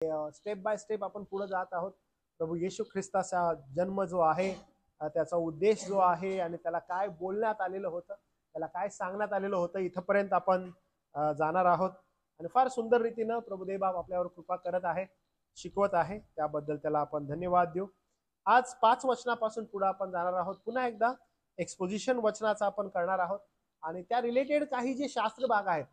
Step by step आपण पुढे जात आहोत. प्रभू येशू ख्रिस्ताचा जन्म जो आहे, त्याचा उद्देश जो आहे आणि त्याला काय बोलण्यात आलेलं होतं, त्याला काय सांगण्यात आलेलं होतं, इथपर्यंत आपण जाणार आहोत. आणि फार सुंदर रीतीनं प्रभुदेव बाप आपल्यावर कृपा करत आहे, शिकवत आहे. त्याबद्दल त्याला आपण धन्यवाद देऊ. आज 5 वचनापासून पुढे आपण जाणार आहोत. पुन्हा एकदा एक्सपोजिशन वचनाचा आपण करणार आहोत आणि त्या रिलेटेड काही जे शास्त्र भाग आहेत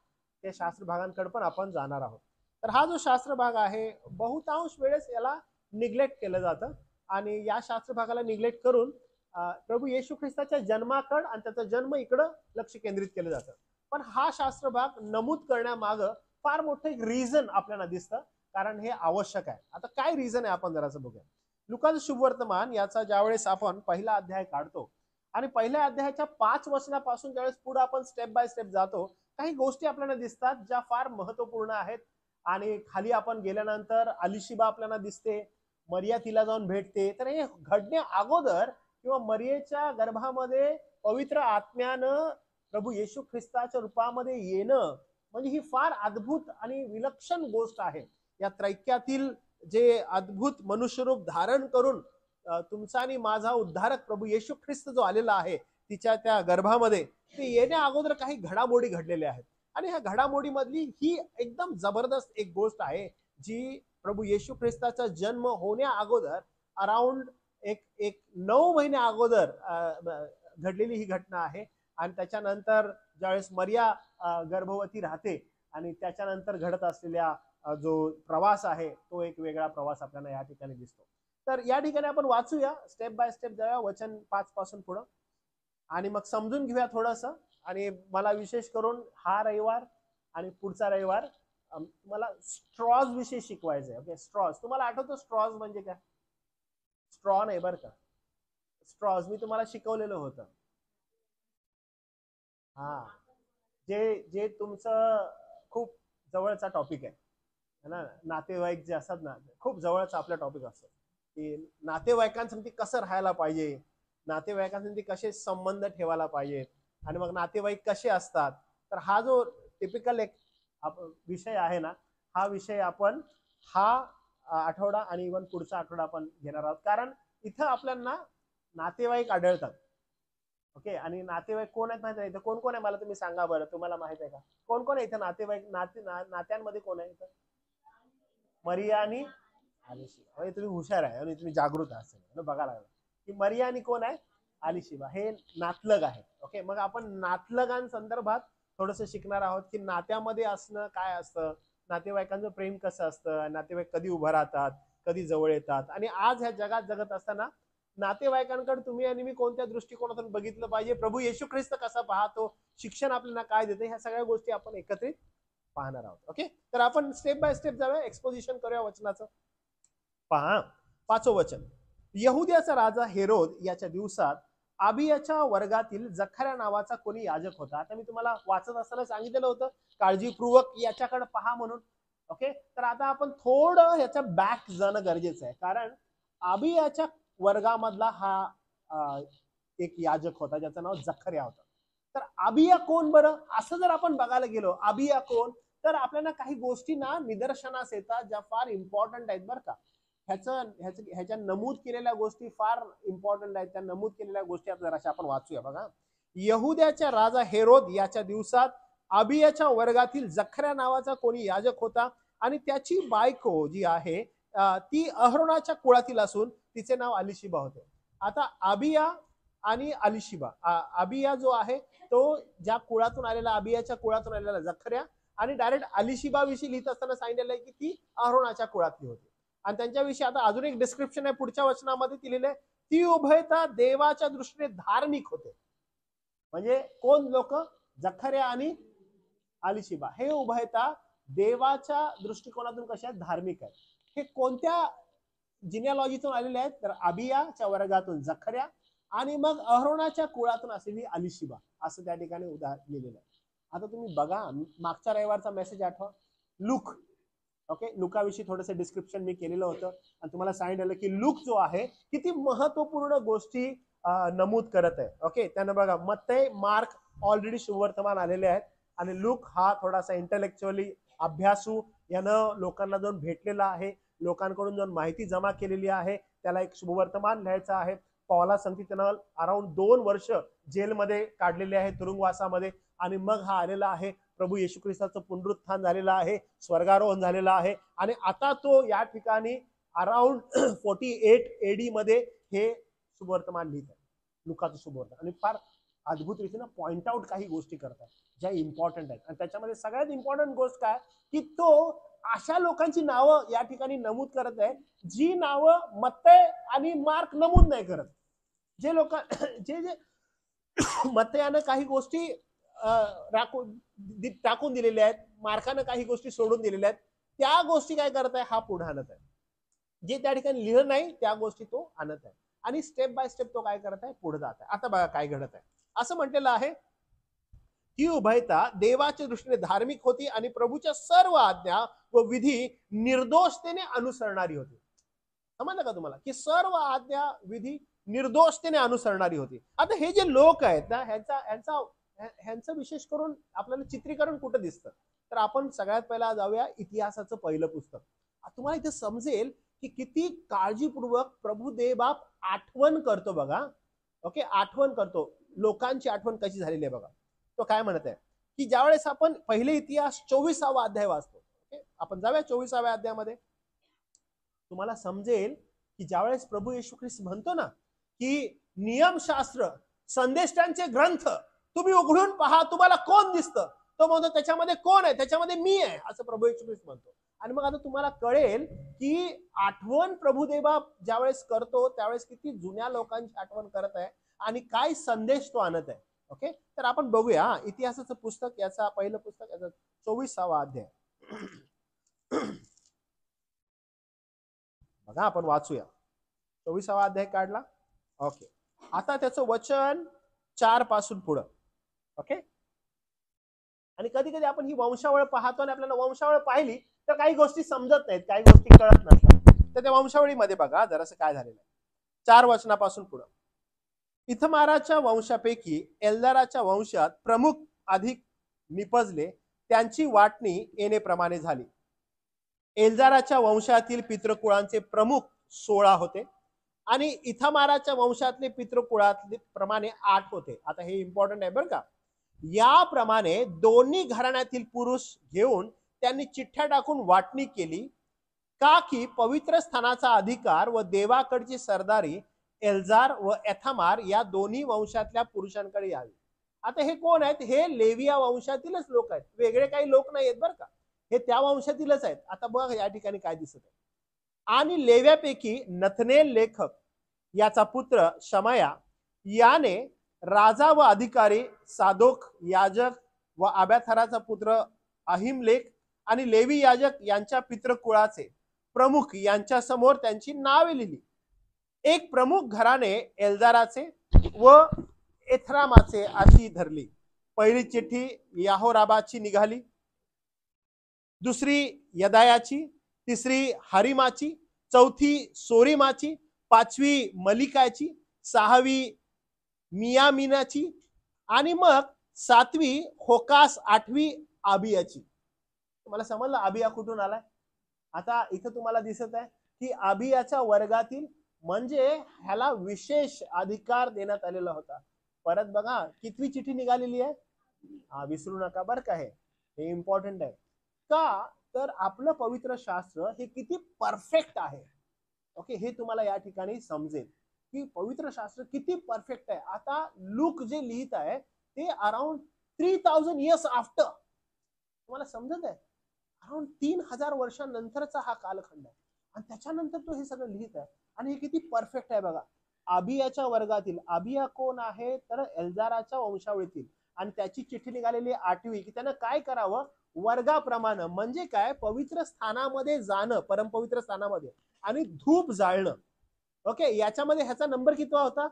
त्या शास्त्र भागांकडे पण आपण जाणार आहोत. तर हा जो शास्त्र भाग आहे बहुतांश वेळेस याला निग्लेक्ट केलं जातं आणि या शास्त्र भागाला निग्लेक्ट करून प्रभू येशू ख्रिस्ताच्या जन्माकडे आणि त्याचा जन्म इकडं लक्ष केंद्रित केलं जातं. पण हा शास्त्र भाग नमूद करण्यामागं फार मोठं एक रिझन आपल्याला दिसतं, कारण हे आवश्यक आहे. आता काय रिझन आहे आपण जरासं बघूया. लुकाचं शुभवर्तमान याचा ज्यावेळेस आपण पहिला अध्याय काढतो आणि पहिल्या अध्यायाच्या 5 वचनापासून ज्यावेळेस पुढे आपण स्टेप बाय स्टेप जातो, काही गोष्टी आपल्याला दिसतात ज्या फार महत्वपूर्ण आहेत. आणि खाली आपण गेल्यानंतर अलिशिबा आपल्याला दिसते, मरिया तिला जाऊन भेटते. तर हे घडण्या अगोदर किंवा मरियेच्या गर्भामध्ये पवित्र आत्म्यानं प्रभू येशू ख्रिस्ताच्या रूपामध्ये येणं म्हणजे ही फार अद्भुत आणि विलक्षण गोष्ट आहे. या त्रैक्यातील जे अद्भुत मनुष्यरूप धारण करून तुमचा आणि माझा उद्धारक प्रभू येशू ख्रिस्त जो आलेला आहे तिच्या त्या गर्भामध्ये, ते येण्या अगोदर काही घडामोडी घडलेल्या आहेत. आणि ह्या घडामोडीमधली ही एकदम जबरदस्त एक गोष्ट आहे जी प्रभू येशू ख्रिस्ताचा जन्म होण्या अगोदर अराउंड एक 9 महिने अगोदर घडलेली ही घटना आहे. आणि त्याच्यानंतर ज्यावेळेस मरिया गर्भवती राहते आणि त्याच्यानंतर घडत असलेल्या जो प्रवास आहे तो एक वेगळा प्रवास आपल्याला या ठिकाणी दिसतो. तर या ठिकाणी आपण वाचूया, स्टेप बाय स्टेप जाऊया वचन 5 पासून पुढे आणि मग समजून घेऊया थोडंसं. आणि मला विशेष करून हा रविवार आणि पुढचा रविवार तुम्हाला स्ट्रॉज विषयी शिकवायचं आहे. ओके, स्ट्रॉज तुम्हाला आठवतं स्ट्रॉज म्हणजे काय? स्ट्रॉ नाही बरं का, स्ट्रॉज मी तुम्हाला शिकवलेलं होतं. हा, जे जे तुमचं खूप जवळचा टॉपिक आहे ना, नातेवाईक जे असतात ना, खूप जवळचा आपला टॉपिक असतो की नातेवाईकांसाठी कसं राहायला पाहिजे, नातेवाईकांसाठी कसे संबंध ठेवायला पाहिजेत आणि मग नातेवाईक कसे असतात. तर हा जो टिपिकल एक विषय आहे ना, हा विषय आपण हा आठवडा आणि इव्हन पुढचा आठवडा आपण घेणार आहोत. कारण इथं आपल्याला नातेवाईक आढळतात. ओके, आणि नातेवाईक कोण आहेत माहिती आहे? इथं कोण कोण आहे मला तुम्ही सांगा बरं, तुम्हाला माहित आहे का कोण कोण आहे इथं नातेवाईक? नात्यांमध्ये कोण आहे इथं? मरिया आणि अलिशिबा. म्हणजे तुम्ही हुशार आहे आणि तुम्ही जागृत असेल, बघा लागला की मरिया आणि कोण आहे? अलिशिबा. हे नातलग आहे. ओके, मग आपण नातलगांसंदर्भात थोडंसं शिकणार आहोत की नात्यामध्ये असणं काय असतं, नातेवाईकांचं प्रेम कसं असतं, नातेवाईक कधी उभं राहतात, कधी जवळ येतात. आणि आज ह्या जगात जगत असताना नातेवाईकांकडे तुम्ही आणि मी कोणत्या दृष्टिकोनातून बघितलं पाहिजे, प्रभू येशू ख्रिस्त कसा पाहतो, शिक्षण आपल्याला काय देते, ह्या सगळ्या गोष्टी आपण एकत्रित पाहणार आहोत. ओके, तर आपण स्टेप बाय स्टेप जाऊया, एक्सपोजिशन करूया वचनाचं. पहा, 5वं वचन. यहुद्याचा राजा हेरोद याच्या दिवसात आबियाच्या वर्गातील जखऱ्या नावाचा कोणी याजक होता. आता मी तुम्हाला वाचत असताना सांगितलेलं होतं काळजीपूर्वक याच्याकडे पहा म्हणून. ओके, तर आता आपण थोडं ह्याच्या बॅक जाणं गरजेचं आहे, कारण आबियाच्या वर्गामधला हा एक याजक होता ज्याचं नाव जखर्या होतं. तर आबिया कोण बरं, असं जर आपण बघायला गेलो आबिया कोण, तर आपल्याला काही गोष्टी ना निदर्शनास येतात ज्या फार इम्पॉर्टंट आहेत बरं का. ह्याच्या नमूद केलेल्या गोष्टी फार इम्पॉर्टंट आहेत. त्या नमूद केलेल्या गोष्टी जराशा आपण वाचूया. बघा, यहुद्याच्या राजा हेरोद याच्या दिवसात आबियाच्या वर्गातील जखऱ्या नावाचा कोणी याजक होता आणि त्याची बायको जी आहे ती अहरोनाच्या कुळातील असून तिचे नाव अलिशिबा होते. आता आबिया आणि अलिशिबा, आबिया जो आहे तो ज्या कुळातून आलेला, आबियाच्या कुळातून आलेला जखऱ्या, आणि डायरेक्ट अलिशिबा विषयी लिहित असताना सांगितलेलं आहे की ती अहरोनाच्या कुळातली होती. आणि त्यांच्याविषयी आता अजून एक डिस्क्रिप्शन आहे पुढच्या वचनामध्ये दिलेलं आहे. ती उभयता देवाच्या दृष्टीने धार्मिक होते. म्हणजे कोण लोक? जखऱ्या आणि अलिशिबा हे उभयता देवाच्या दृष्टिकोनातून कशा धार्मिक आहेत. हे कोणत्या जिनिओलॉजीतून आलेले आहेत? तर आबियाच्या वर्गातून जखऱ्या आणि मग अहरोनाच्या कुळातून असलेली अलिशिबा, असं त्या ठिकाणी लिहिलेलं आहे. आता तुम्ही बघा, मागच्या रविवारचा मेसेज आठवा, लूक. ओके, लुकाविषयी थोडंसं डिस्क्रिप्शन मी केलेलं होतं आणि तुम्हाला सांगितलं की लूक जो आहे किती महत्वपूर्ण गोष्टी नमूद करत आहे. ओके, त्यानं बघा मत्तई, मार्क ऑलरेडी शुभवर्तमान आलेले आहेत आणि लूक हा थोडासा इंटेलेक्च्युअली अभ्यासू यानं लोकांना जाऊन भेटलेला आहे, लोकांकडून जाऊन माहिती जमा केलेली आहे, त्याला एक शुभवर्तमान लिहायचं आहे. पौला सांगते त्यानं अराउंड 2 वर्ष जेलमध्ये काढलेले आहे, तुरुंगवासामध्ये, आणि मग हा आलेला आहे. प्रभू येशू ख्रिस्ताचं पुनरुत्थान झालेलं आहे, स्वर्गारोहण झालेलं आहे, आणि आता तो या ठिकाणी अराउंड 48 AD मध्ये हे शुभवर्तमान लिहित आहे, लुकाचं शुभवर्तमान. आणि फार अद्भुत रीतीनं पॉइंट आउट काही गोष्टी करतात ज्या इम्पॉर्टंट आहेत. आणि त्याच्यामध्ये सगळ्यात इम्पॉर्टंट गोष्ट काय की तो अशा लोकांची नावं या ठिकाणी नमूद करत आहे जी नावं मत्तय आणि मार्क नमूद नाही करत. जे लोक जे जे मत्तयानं काही गोष्टी टाकून दिलेल्या आहेत, मार्कानं काही गोष्टी सोडून दिलेल्या आहेत, त्या गोष्टी काय करत आहे हा पुढे आणत आहे. जे त्या ठिकाणी लिहिलं नाही त्या गोष्टी तो आणत आहे, आणि स्टेप बाय स्टेप तो काय करत आहे पुढे जात आहे. आता बघा काय घडत आहे. असं म्हटलेलं आहे ही उभयता देवाच्या दृष्टीने धार्मिक होती आणि प्रभूच्या सर्व आज्ञा व विधी निर्दोषतेने अनुसरणारी होती. समजलं का तुम्हाला की सर्व आज्ञा विधी निर्दोषतेने अनुसरणारी होती. आता हे जे लोक आहेत ना ह्यांचं विशेष करून आपल्याला चित्रीकरण कुठं दिसतं तर आपण सगळ्यात पहिला जाऊया इतिहासाचं पहिलं पुस्तक. तुम्हाला इथे समजेल की किती काळजीपूर्वक प्रभू देवबाप आठवण करतो बघा. ओके, आठवण करतो, लोकांची आठवण कशी झालेली आहे बघा. तो काय म्हणत आहे की ज्यावेळेस आपण पहिले इतिहास 24वा अध्याय वाचतो, ओके, आपण जाऊया 24व्या अध्यायामध्ये. तुम्हाला समजेल की ज्यावेळेस प्रभू येशू ख्रिस्त म्हणतो ना की नियमशास्त्र संदेष्टांचे ग्रंथ तुम्ही उघडून पहा तुम्हाला कोण दिसतं, तो म्हणतो त्याच्यामध्ये कोण आहे, त्याच्यामध्ये मी आहे, असं प्रभू येशू ख्रिस्त म्हणतो. आणि मग आता तुम्हाला कळेल की आठवण प्रभुदेवा ज्यावेळेस करतो त्यावेळेस किती जुन्या लोकांची आठवण करत आहे आणि काय संदेश तो आणत आहे. ओके, तर आपण बघूया इतिहासाचं पुस्तक, याचा पहिलं पुस्तक, याचा 24वा अध्याय बघा, आपण वाचूया. 24वा अध्याय काढला. ओके, आता त्याचं वचन 4 पासून पुढं. ओके, आणि कधी कधी आपण ही वंशावळ पाहतो आणि आपल्याला वंशावळ पाहिली तर काही गोष्टी समजत नाहीत, काही गोष्टी कळत नसतात. तर त्या वंशावळीमध्ये बघा जरासं काय झालेलं आहे. 4 वचनापासून पुढं. इथमाराच्या वंशापैकी एल्दाराच्या वंशात प्रमुख अधिक निपजले, त्यांची वाटणी येणेप्रमाणे झाली. एल्दाराच्या वंशातील पितृकुळांचे प्रमुख 16 होते आणि इथमाराच्या वंशातले पितृकुळातले प्रमाणे 8 होते. आता हे इम्पॉर्टंट आहे बरं का. याप्रमाणे दोन्ही घराण्यातील पुरुष घेऊन त्यांनी चिठ्ठ्या टाकून वाटणी केली का की पवित्र स्थानाचा अधिकार व देवाकडची सरदारी एल्जार व एथमार या दोन्ही वंशातल्या पुरुषांकडे यावी. आता हे कोण आहेत? हे लेविया वंशातीलच लोक आहेत, वेगळे काही लोक नाही आहेत बरं का, हे त्या वंशातीलच आहेत. आता बघ या ठिकाणी काय दिसत आहे. आणि लेव्यापैकी नथनेल लेखक याचा पुत्र शमया याने राजा व अधिकारी सादोक याजक व अब्याथाराचा पुत्र अहिमलेख आणि लेवी याजक यांच्या पितृकुळाचे प्रमुख यांच्या समोर त्यांची नावे लिहिली. एक प्रमुख घराने एल्दाराचे व एथरामाचे अशी धरली. पहिली चिठ्ठी याहोराबाची निघाली, दुसरी यदायाची, तिसरी हरिमाची, चौथी सोरीमाची, पाचवी मलिकाची, सहावी मियामिनाची आणि मग सातवी होकास, आठवी आबियाची. तुम्हाला समजलं आबिया कुठून आलाय? आता इथं तुम्हाला दिसत आहे की आबियाच्या वर्गातील म्हणजे ह्याला विशेष अधिकार देण्यात आलेला होता. परत बघा कितवी चिठ्ठी निघालेली आहे, विसरू नका बरं का, हे इम्पॉर्टंट आहे. का तर आपलं पवित्र शास्त्र हे किती परफेक्ट आहे. ओके, हे तुम्हाला या ठिकाणी समजेल की पवित्र शास्त्र किती परफेक्ट आहे. आता लूक जे लिहित आहे ते अराउंड 3000 इयर्स आफ्टर, तुम्हाला समजत आहे, अराउंड 3000 वर्षांनंतरचा हा कालखंड आहे आणि त्याच्यानंतर तो हे सगळं लिहित आहे. आणि हे किती परफेक्ट आहे बघा. आबियाच्या वर्गातील, आबिया कोण आहे तर एल्दाराच्या वंशावळीतील, आणि त्याची चिठ्ठी निघालेली 8वी की त्यानं काय करावं, वर्गाप्रमाणे म्हणजे काय, पवित्र स्थानामध्ये जाणं, परमपवित्र स्थानामध्ये आणि धूप जाळणं. ओके, याच्यामध्ये ह्याचा नंबर कितवा होता?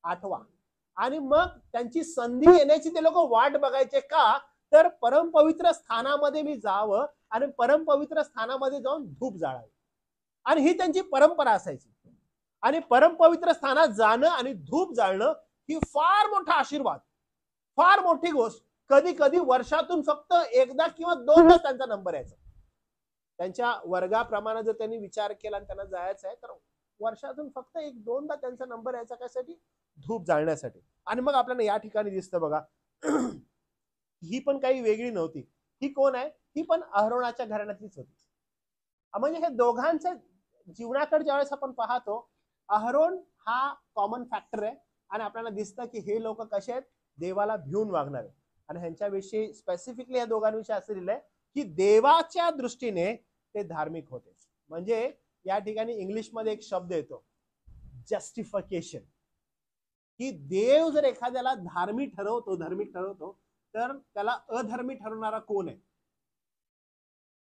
8वा. आणि मग त्यांची संधी येण्याची ते लोक वाट बघायचे. का तर परमपवित्र स्थानामध्ये मी जावं आणि परमपवित्र स्थानामध्ये जाऊन धूप जाळावे, आणि ही त्यांची परंपरा असायची. आणि परमपवित्र स्थानात जाणं आणि धूप जाळणं ही फार मोठा आशीर्वाद, फार मोठी गोष्ट. कधी कधी वर्षातून फक्त एकदा किंवा दोनदा त्यांचा नंबर यायचा. त्यांच्या वर्गाप्रमाणे जर त्यांनी विचार केला आणि त्यांना जायचं आहे तर वर्षातून फक्त 1-2दा त्यांचा नंबर यायचा कशासाठी, धूप जाळण्यासाठी. आणि मग आपल्याला या ठिकाणी दिसतं बघा ही पण काही वेगळी नव्हती. ही कोण आहे, ही पण अहरोनाच्या घराण्यातलीच होती. म्हणजे हे दोघांच्या जीवनाकडे ज्यावेळेस आपण पाहतो, अहरोन हा कॉमन फॅक्टर आहे आणि आपल्याला दिसतं की हे लोक कसे आहेत, देवाला भिवून वागणारे. आणि ह्यांच्याविषयी स्पेसिफिकली या दोघांविषयी असं लिहिलंय की देवाच्या दृष्टीने ते धार्मिक होते. म्हणजे या ठिकाणी इंग्लिशमध्ये एक शब्द येतो जस्टिफिकेशन, की देव जर एखाद्याला धार्मिक ठरवतो तर त्याला अधर्मी ठरवणारा कोण आहे,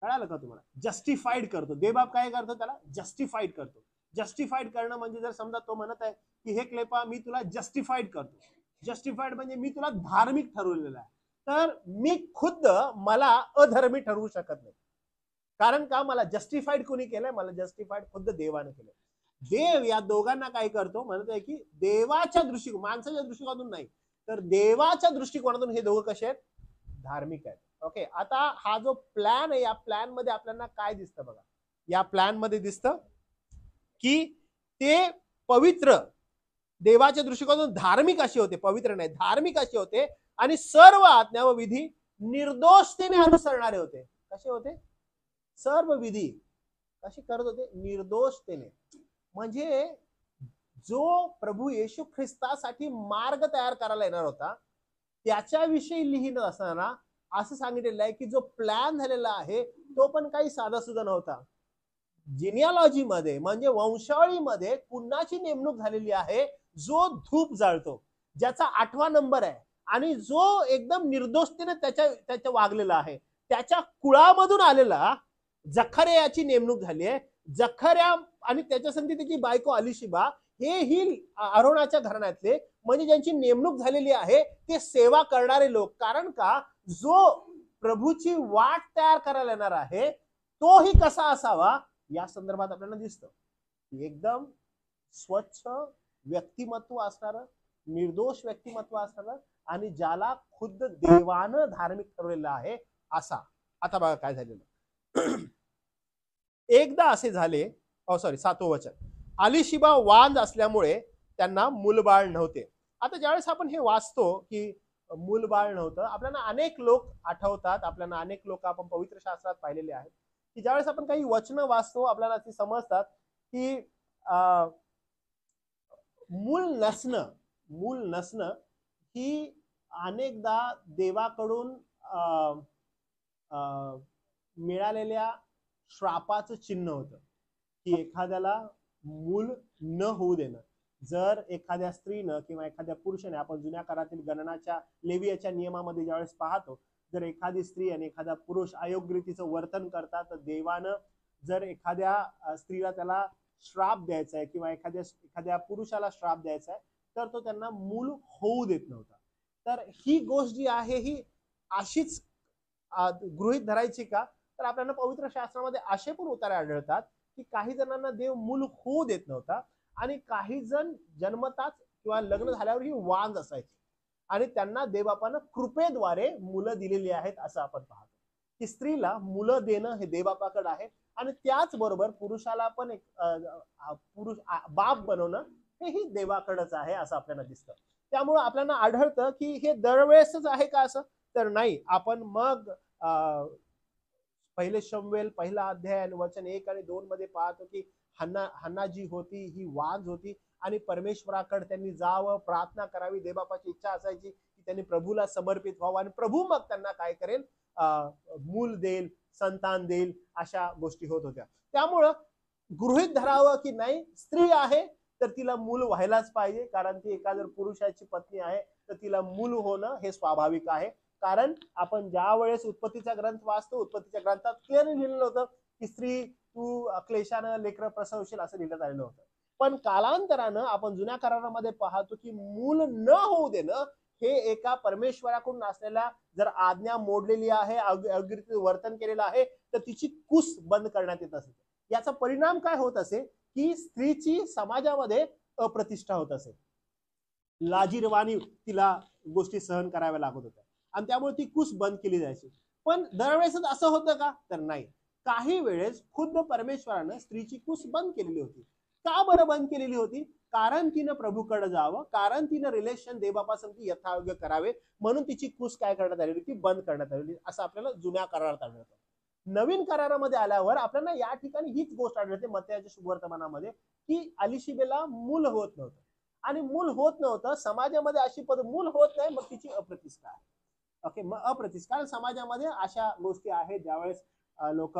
कळालं का तुम्हाला? जस्टिफाईड करतो देवबाप. काय करतो, त्याला जस्टिफाईड करतो. जस्टिफाईड करणं म्हणजे जर समजा तो म्हणत आहे की हे क्लेपा मी तुला जस्टिफाईड करतो, जस्टिफाईड म्हणजे मी तुला धार्मिक ठरवलेलं आहे, तर मी खुद्द मला अधर्मी ठरवू शकत नाही. कारण का, मला जस्टिफाईड कोणी केलंय, मला जस्टिफाईड खुद्द देवाने केलंय. देव या दोघांना काय करतो, म्हणत आहे की देवाच्या दृष्टिकोन, माणसाच्या दृष्टिकोनातून नाही तर देवाच्या दृष्टिकोनातून हे दोघं कसे आहेत, धार्मिक आहेत. ओके, आता हा जो प्लॅन आहे, या प्लॅन मध्ये आपल्याला काय दिसतं बघा. या प्लॅन मध्ये दिसतं की ते पवित्र, देवाच्या दृष्टिकोनातून धार्मिक असे होते, पवित्र नाही धार्मिक असे होते, आणि सर्व आज्ञा व विधी निर्दोषतेने अनुसरणारे होते. कसे होते, सर्व विधी कशी करत होते, निर्दोषतेने. म्हणजे जो प्रभू येशू ख्रिस्तासाठी मार्ग तयार करायला येणार होता त्याच्याविषयी लिहित असताना असं सांगितलेलं आहे की जो प्लॅन झालेला आहे तो पण काही साधा सुद्धा नव्हता. जिनिओलॉजी मध्ये म्हणजे वंशावळीमध्ये कुणाची नेमणूक झालेली आहे, जो धूप जाळतो, ज्याचा 8वा नंबर आहे आणि जो एकदम निर्दोषतेने त्याच्या वागलेला आहे, त्याच्या कुळामधून आलेला जखर्याची नेमणूक झाली आहे. जखर्या आणि त्याच्या संगती त्याची बायको अलिशिबा हे ही अरोनाच्या घराण्यातले, म्हणजे ज्यांची नेमणूक झालेली आहे ते सेवा करणारे लोक. कारण का, जो प्रभूची वाट तयार करायला येणार आहे तोही कसा असावा या संदर्भात आपल्याला दिसतं. एकदम स्वच्छ व्यक्तिमत्व असणारं, निर्दोष व्यक्तिमत्व असणारं, आणि ज्याला खुद्द देवानं धार्मिक ठरवलेलं आहे असा. आता बघा काय झालेलं. एकदा असे झाले, 7वं वचन, अलिशिबा वांज असल्यामुळे त्यांना मूलबाळ नव्हते. आता ज्यावेळेस आपण हे वाचतो की मूलबाळ नव्हतं, आपल्याला अनेक लोक आठवतात, आपल्याला अनेक लोक आपण पवित्र शास्त्रात पाहिलेले आहेत की ज्यावेळेस आपण काही वचनं वाचतो आपल्याला ती समजतात की मूल नसणं ही अनेकदा देवाकडून मिळालेल्या श्रापाचं चिन्ह होतं की एखाद्याला मूल न होऊ देणं. जर एखाद्या स्त्रीनं किंवा एखाद्या पुरुषाने, आपण जुन्या काळातील गणनाच्या लेवियाच्या नियमामध्ये ज्यावेळेस पाहतो, जर एखादी स्त्री आणि एखादा पुरुष अयोग्यरीतीचं वर्तन करतात तर देवानं जर एखाद्या स्त्रीला त्याला श्राप द्यायचा आहे किंवा एखाद्या पुरुषाला श्राप द्यायचा आहे तर तो त्यांना मूल होऊ देत नव्हता. तर ही गोष्ट जी आहे ही अशीच गृहीत धरायची का, तर आपल्याला पवित्र शास्त्रामध्ये असे पण उतारे आढळतात की काही जणांना देव मूल होऊ देत नव्हता आणि काही जण जन्मताच किंवा लग्न झाल्यावरही वांज असायचे आणि त्यांना देवबापानं कृपेद्वारे मुलं दिलेली आहेत असं आपण पाहतो की स्त्रीला मुलं देणं हे देवबापाकडे आहे आणि त्याचबरोबर पुरुषाला पण एक पुरुष बाप बनवणं हेही देवाकडेच आहे असं आपल्याला दिसतं. त्यामुळे आपल्याला आढळतं की हे दरवेळेसच आहे का असं, तर नाही. आपण मग पहिले शमूएल 1 अध्याय वचन 1 आणि 2 मध्ये पाहतो की हन्ना जी होती ही वांज होती आणि परमेश्वराकडे त्यांनी जावं, प्रार्थना करावी, देवबापाची इच्छा असायची की त्यांनी प्रभूला समर्पित व्हावं आणि प्रभू मग त्यांना काय करेल, मूल देईल, संतान देईल, अशा गोष्टी होत होत्या. त्यामुळं गृहीत धरावं की नाही, स्त्री आहे तर तिला मूल व्हायलाच पाहिजे, कारण ती एका जर पुरुषाची पत्नी आहे तर तिला मूल होणं हे स्वाभाविक आहे. कारण आपण ज्या वेळेस उत्पत्तीचा ग्रंथ वाचतो, उत्पत्तीच्या ग्रंथात क्लिअरली लिहिलेलं होतं की स्त्री तू क्लेशानं लेकरं प्रसवशील असं लिहिण्यात आलेलं होतं. पण कालांतरानं आपण जुन्या करारामध्ये पाहतो की मूल न होऊ देणं हे एका परमेश्वराकडून असलेल्या जर आज्ञा मोडलेली आहे, अयोग्य वर्तन केलेलं आहे तर तिची कुस बंद करण्यात येत असे. याचा परिणाम काय होत असे की स्त्रीची समाजामध्ये अप्रतिष्ठा होत असे, लाजिरवाणी तिला गोष्टी सहन कराव्या लागत होत्या आणि त्यामुळे ती कुस बंद केली जायची. पण दरवेळेस असं होतं का, तर नाही. काही वेळेस खुद्द परमेश्वरानं स्त्रीची कुस बंद केलेली होती. का बरं बंद केलेली होती? कारण तिनं प्रभूकडे जावं, कारण तिनं रिलेशन देवबापासून यथायोग्य करावे, म्हणून तिची कुस काय करण्यात आलेली होती? बंद करण्यात आलेली, असं आपल्याला जुन्या करारात आढळतं. नवीन करारामध्ये आल्यावर आपल्याला या ठिकाणी हीच गोष्ट आढळते मत्तयाच्या शुभवर्तमानामध्ये, की अलिशिबेला मूल होत नव्हतं. आणि मूल होत नव्हतं, समाजामध्ये अशी मूल होत नाही, मग तिची अप्रतिष्ठा आहे. ओके, मग अप्रतिष्ठा, कारण समाजामध्ये अशा गोष्टी आहेत ज्यावेळेस लोक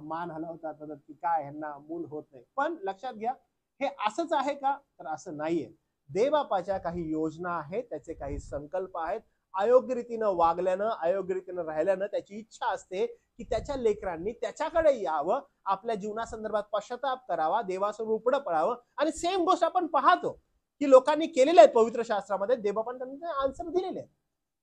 मान हलवतात की काय ह्यांना मूल होत नाही. पण लक्षात घ्या, हे असंच आहे का? तर असं नाहीये. देवबापाच्या काही योजना आहेत, त्याचे काही संकल्प आहेत. अयोग्य रीतीनं वागल्यानं, अयोग्य रीतीनं राहिल्यानं त्याची इच्छा असते की त्याच्या लेकरांनी त्याच्याकडे यावं, आपल्या जीवनासंदर्भात पश्चाताप करावा, देवासमोर उपडं पडावं. आणि सेम गोष्ट आपण पाहतो की लोकांनी केलेल्या आहेत पवित्र शास्त्रामध्ये, देवबापाने त्यांना आन्सर दिलेले आहेत.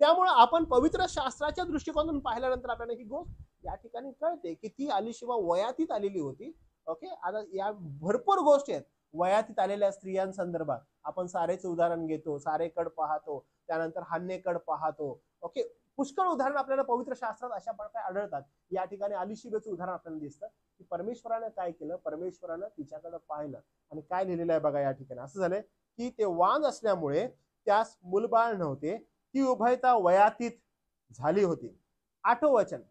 त्यामुळे आपण पवित्र शास्त्राच्या दृष्टिकोनातून पाहिल्यानंतर आपल्याला ही गोष्ट या ठिकाणी कळते की ती अलिशिबा वयातीत आलेली होती. ओके, आता या भरपूर गोष्टी आहेत वयातीत आलेल्या स्त्रियांसंदर्भात. आपण सारेच उदाहरण घेतो, सारेकड पाहतो, त्यानंतर हन्नेकड पाहतो. ओके, पुष्कळ उदाहरण आपल्याला पवित्र शास्त्रात अशा प्रकारे आढळतात. या ठिकाणी अलिशिबेचं उदाहरण आपल्याला दिसतं की परमेश्वराने काय केलं, परमेश्वरानं तिच्याकडे पाहिलं आणि काय लिहिलेलं आहे बघा या ठिकाणी. असं झालंय की ते वांज असल्यामुळे त्यास मुलबाळ नव्हते, ती उभयता वयातीत झाली होती. 8वं वचन,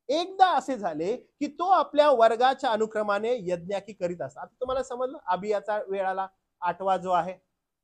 एकदा असे झाले की तो आपल्या वर्गाच्या अनुक्रमाने यज्ञाकी करीत असता. आता तुम्हाला समजलं, अभियाचा वेळ आला 8वा जो आहे.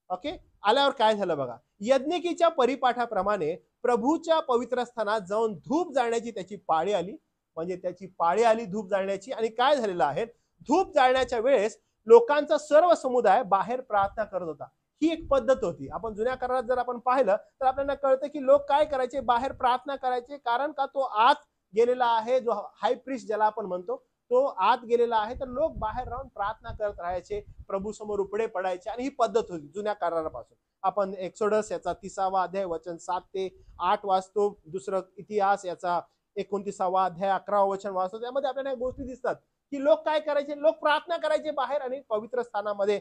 ओके, आल्यावर काय झालं बघा, यज्ञकीच्या परिपाठाप्रमाणे प्रभूच्या पवित्र स्थानात जाऊन धूप जाळण्याची त्याची पाळी आली. म्हणजे त्याची पाळी आली धूप जाळण्याची. आणि काय झालेलं आहे, धूप जाळण्याच्या वेळेस लोकांचा सर्व समुदाय बाहेर प्रार्थना करत होता. ही एक पद्धत होती. आपण जुन्या करारात जर आपण पाहिलं तर आपल्याला कळतं की लोक काय करायचे, बाहेर प्रार्थना करायचे. कारण का, तो आत गेलेला आहे, जो हाय प्रिस्ट ज्याला आपण म्हणतो, तो आत गेलेला आहे. तर लोक बाहेर राहून प्रार्थना करत राहायचे, प्रभू समोर उपडे पडायचे. आणि ही पद्धत होती जुन्या करारापासून. आपण एक्सोडस याचा 30वा अध्याय वचन 7 ते 8 वाचतो. दुसरं इतिहास याचा 29वा अध्याय 11वा वचन वाचतो. त्यामध्ये आपल्याला गोष्टी दिसतात की लोक काय करायचे, लोक प्रार्थना करायचे बाहेर आणि पवित्र स्थानामध्ये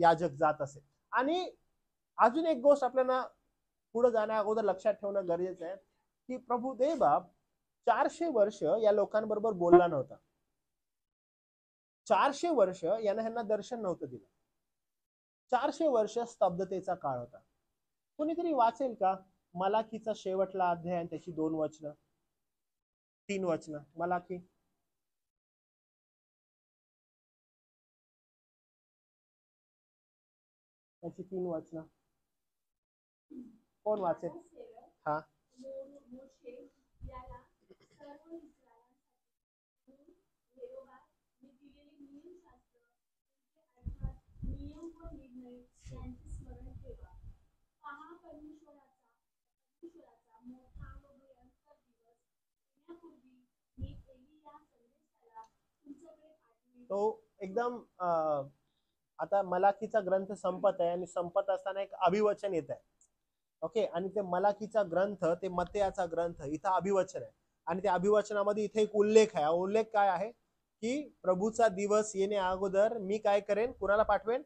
याजक जात असे. आणि अजून एक गोष्ट आपल्याला पुढे जाण्या अगोदर लक्षात ठेवणं गरजेचं आहे की प्रभू देवबाप 400 वर्ष या लोकांबरोबर बोलला नव्हता. 400 वर्ष ह्यांना दर्शन नव्हतं दिलं. 400 वर्ष स्तब्धतेचा काळ होता. कोणीतरी वाचेल का मलाकीचा शेवटला अध्याय आणि त्याची 2 वचनं, 3 वचनं? मलाकी त्याची 3 वचनं कोण वाचेल? हा, तो एकदम आता मलाकीचा ग्रंथ संपत आहे आणि संपत असताना एक अभिवचन येत आहे. ओके, आणि ते मलाकीचा ग्रंथ, ते मत्तयाचा ग्रंथ, इथं अभिवचन आहे. आणि त्या अभिवचनामध्ये इथे एक उल्लेख आहे. उल्लेख काय आहे की प्रभूचा दिवस येण्या अगोदर मी काय करेन, कुणाला पाठवेन?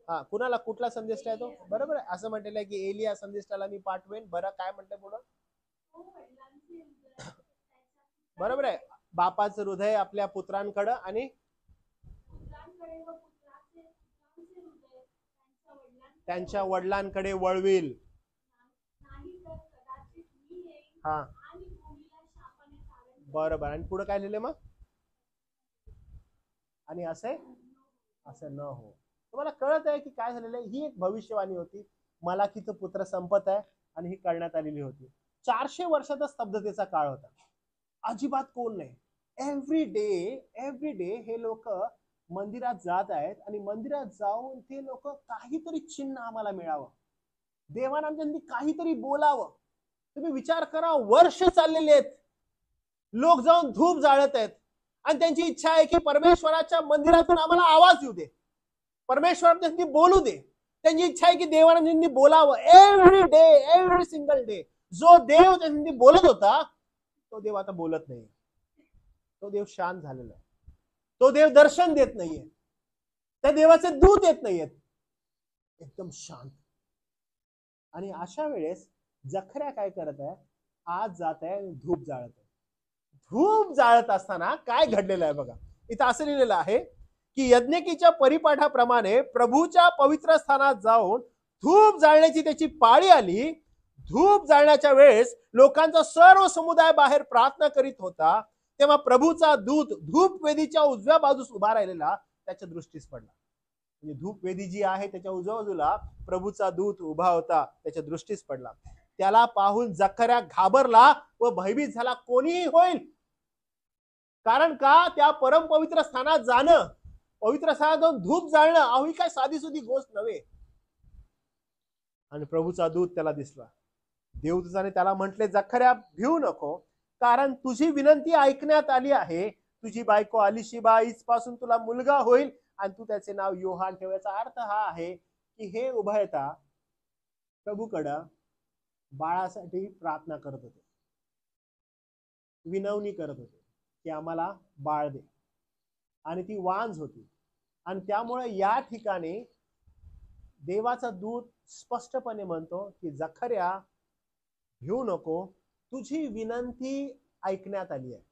हा, कुणाला, कुठला संदेश आहे तो? बरोबर आहे, असं म्हटलेलं आहे की एलिया संदेशाला मी पाठवेन. बरं, काय म्हणतंय पुढं? बरोबर आहे, बापाचं हृदय आपल्या पुत्रांकडं आणि त्यांच्या वडिलांकडे वळविल. हा, बरोबर. आणि पुढे काय लिहिले मग? आणि असे असं न हो. तुम्हाला कळत आहे की काय झालेलं आहे? ही एक भविष्यवाणी होती. मलाकीचं पुत्र संपत आहे आणि ही करण्यात आलेली होती. 400 वर्षाचा स्तब्धतेचा काळ होता. अजिबात कोण नाही. एव्हरी डे हे लोक मंदिरात जात आहेत आणि मंदिरात जाऊन ते लोक काहीतरी चिन्ह आम्हाला मिळावं, देवानंदांनी काहीतरी बोलावं. तुम्ही विचार करा, वर्ष चाललेले आहेत, लोक जाऊन धूप जाळत आहेत आणि त्यांची इच्छा आहे की परमेश्वराच्या मंदिरातून आम्हाला आवाज येऊ दे, परमेश्वर त्यांनी बोलू दे. त्यांची इच्छा आहे की देवानंदांनी बोलावं. Every day, every single day जो देव त्यांनी बोलत होता तो देव आता बोलत नाही. तो देव शांत झालेला आहे. तो देव दर्शन देत नाहीये. त्या देवाचे दूत येत नाहीयेत, एकदम शांत. आणि अशा वेळेस जखऱ्या काय करत आहे, आज जात आहे धूप जाळत आहे. धूप जाळत असताना काय घडलेलं आहे बघा. इथं असं लिहिलेलं आहे की यज्ञकीच्या परिपाठाप्रमाणे प्रभूच्या पवित्र स्थानात जाऊन धूप जाळण्याची त्याची पाळी आली. धूप जाळण्याच्या वेळेस लोकांचा सर्व समुदाय बाहेर प्रार्थना करीत होता, तेव्हा प्रभूचा दूत धूप वेदीच्या उजव्या बाजूस उभा राहिलेला त्याच्या दृष्टीस पडला. म्हणजे धूप वेदी जी आहे त्याच्या उजव्या बाजूला प्रभूचा दूत उभा होता, त्याच्या दृष्टीस पडला. त्याला पाहून जखर्या घाबरला व भयभीत झाला. कोणीही होईल, कारण का त्या परमपवित्र स्थानात जाणं, पवित्र स्थानात जाऊन धूप जाळणं अहो ही काय साधी सुधी गोष्ट नव्हे. आणि प्रभूचा दूत त्याला दिसला. देवदूताने त्याला म्हटले, जखर्या भिवू नको, कारण तुझी विनंती ऐकण्यात आली आहे. तुझी बायको अलिशिबा हिचपासून तुला मुलगा होईल आणि तू त्याचे नाव योहान ठेव. याचा अर्थ हा आहे की हे उभयता प्रभूकडं बाळासाठी प्रार्थना करत होते, विनवणी करत होते की आम्हाला बाळ दे. आणि ती वांझ होती. आणि त्यामुळे या ठिकाणी देवाचा दूत स्पष्टपणे म्हणतो की जखर्या भिवू नको, तुझी विनंती ऐकण्यात आली आहे.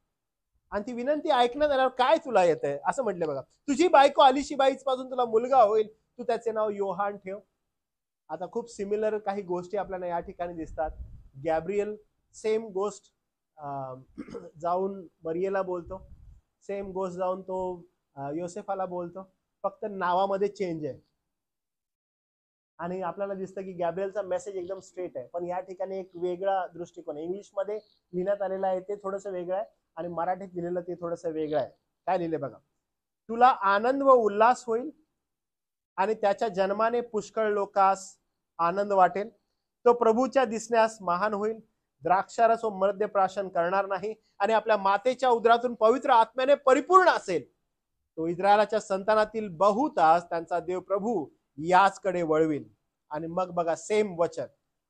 आणि ती विनंती ऐकण्यात आल्यावर काय तुला येतंय असं म्हटलं बघा. तुझी बायको अलिशिबाईच पासून तुला मुलगा होईल, तू त्याचे नाव योहान ठेव. आता खूप सिमिलर काही गोष्टी आपल्याला या ठिकाणी दिसतात. गॅब्रियल सेम गोष्ट जाऊन मरियेला बोलतो, सेम गोष्ट जाऊन तो योसेफाला बोलतो, फक्त नावामध्ये चेंज आहे. आणि आपल्याला दिसतं की गॅब्रियलचा मेसेज एकदम स्ट्रेट आहे, पण या ठिकाणी एक वेगळा दृष्टिकोन आहे. इंग्लिशमध्ये लिहिण्यात आलेला आहे ते थोडंसं वेगळं आहे आणि मराठीत लिहिलेलं ते थोडंसं वेगळं आहे. काय लिहिले बघा. तुला आनंद व उल्हास होईल आणि त्याच्या जन्माने पुष्कळ लोकास आनंद वाटेल. तो प्रभूच्या दिसण्यास महान होईल. द्राक्षारस व मद्य प्राशन करणार नाही आणि आपल्या मातेच्या उदरातून पवित्र आत्म्याने परिपूर्ण असेल. तो इस्रायलाच्या संतानातील बहुतास त्यांचा देव प्रभू याचकडे वळविल. आणि मग बघा सेम वचन.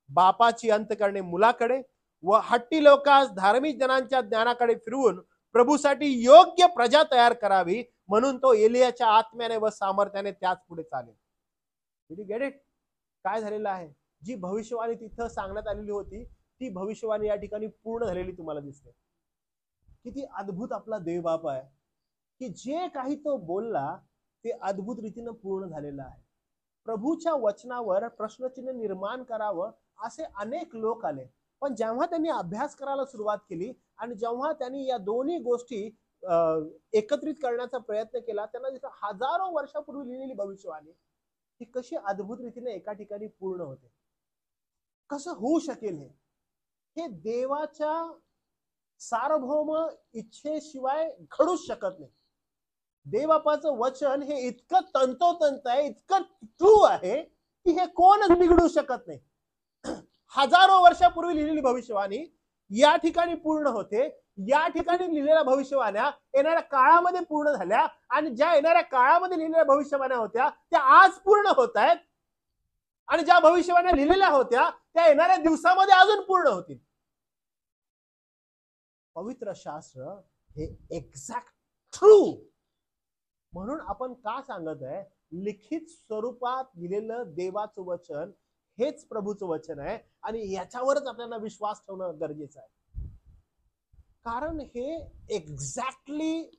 बापाची अंतकरणे मुलाकडे व हट्टी लोकांस धार्मिक जनांच्या ज्ञानाकडे फिरवून प्रभूसाठी योग्य प्रजा तयार करावी, म्हणून तो एलियाच्या आत्म्याने व सामर्थ्याने त्याच पुढे चालेल. Did you get it? काय झालेलं आहे. जी भविष्यवाणी तिथं सांगण्यात आलेली होती ती भविष्यवाणी या ठिकाणी पूर्ण झालेली तुम्हाला दिसते. किती अद्भुत आपला देव बाप आहे की जे काही तो बोलला ते अद्भुत रीतीने पूर्ण झालेलं आहे. प्रभूच्या वचनावर प्रश्नचिन्ह निर्माण करावं असे अनेक लोक आले, पण जेव्हा त्यांनी अभ्यास करायला सुरुवात केली आणि जेव्हा त्यांनी या दोन्ही गोष्टी एकत्रित करण्याचा प्रयत्न केला, त्यांना हजारो वर्षापूर्वी लिहिलेली भविष्यवाणी ही कशी अद्भुत रीतीने एका ठिकाणी पूर्ण होते. कसं होऊ शकेल हे देवाच्या सार्वभौम इच्छेशिवाय घडूच शकत नाही. देवबापाचं वचन हे इतकं तंतोतंत आहे, इतकं ट्रू आहे की हे कोणच बिघडू शकत नाही. हजारो वर्षापूर्वी लिहिलेली भविष्यवाणी या ठिकाणी पूर्ण होते. या ठिकाणी लिहिलेल्या भविष्यवाण्या येणाऱ्या काळामध्ये पूर्ण झाल्या आणि ज्या येणाऱ्या काळामध्ये लिहिलेल्या भविष्यवाण्या होत्या त्या आज पूर्ण होत आहेत आणि ज्या भविष्यवाण्या लिहिलेल्या होत्या त्या येणाऱ्या दिवसामध्ये अजून पूर्ण होतील. पवित्र शास्त्र हे एक्झॅक्ट ट्रू म्हणून आपण का सांगत आहे, लिखित स्वरूपात दिलेलं देवाचं वचन हेच प्रभूचं वचन आहे आणि याच्यावरच आपल्याला विश्वास ठेवणं गरजेचं आहे. कारण हे एक्झॅक्टली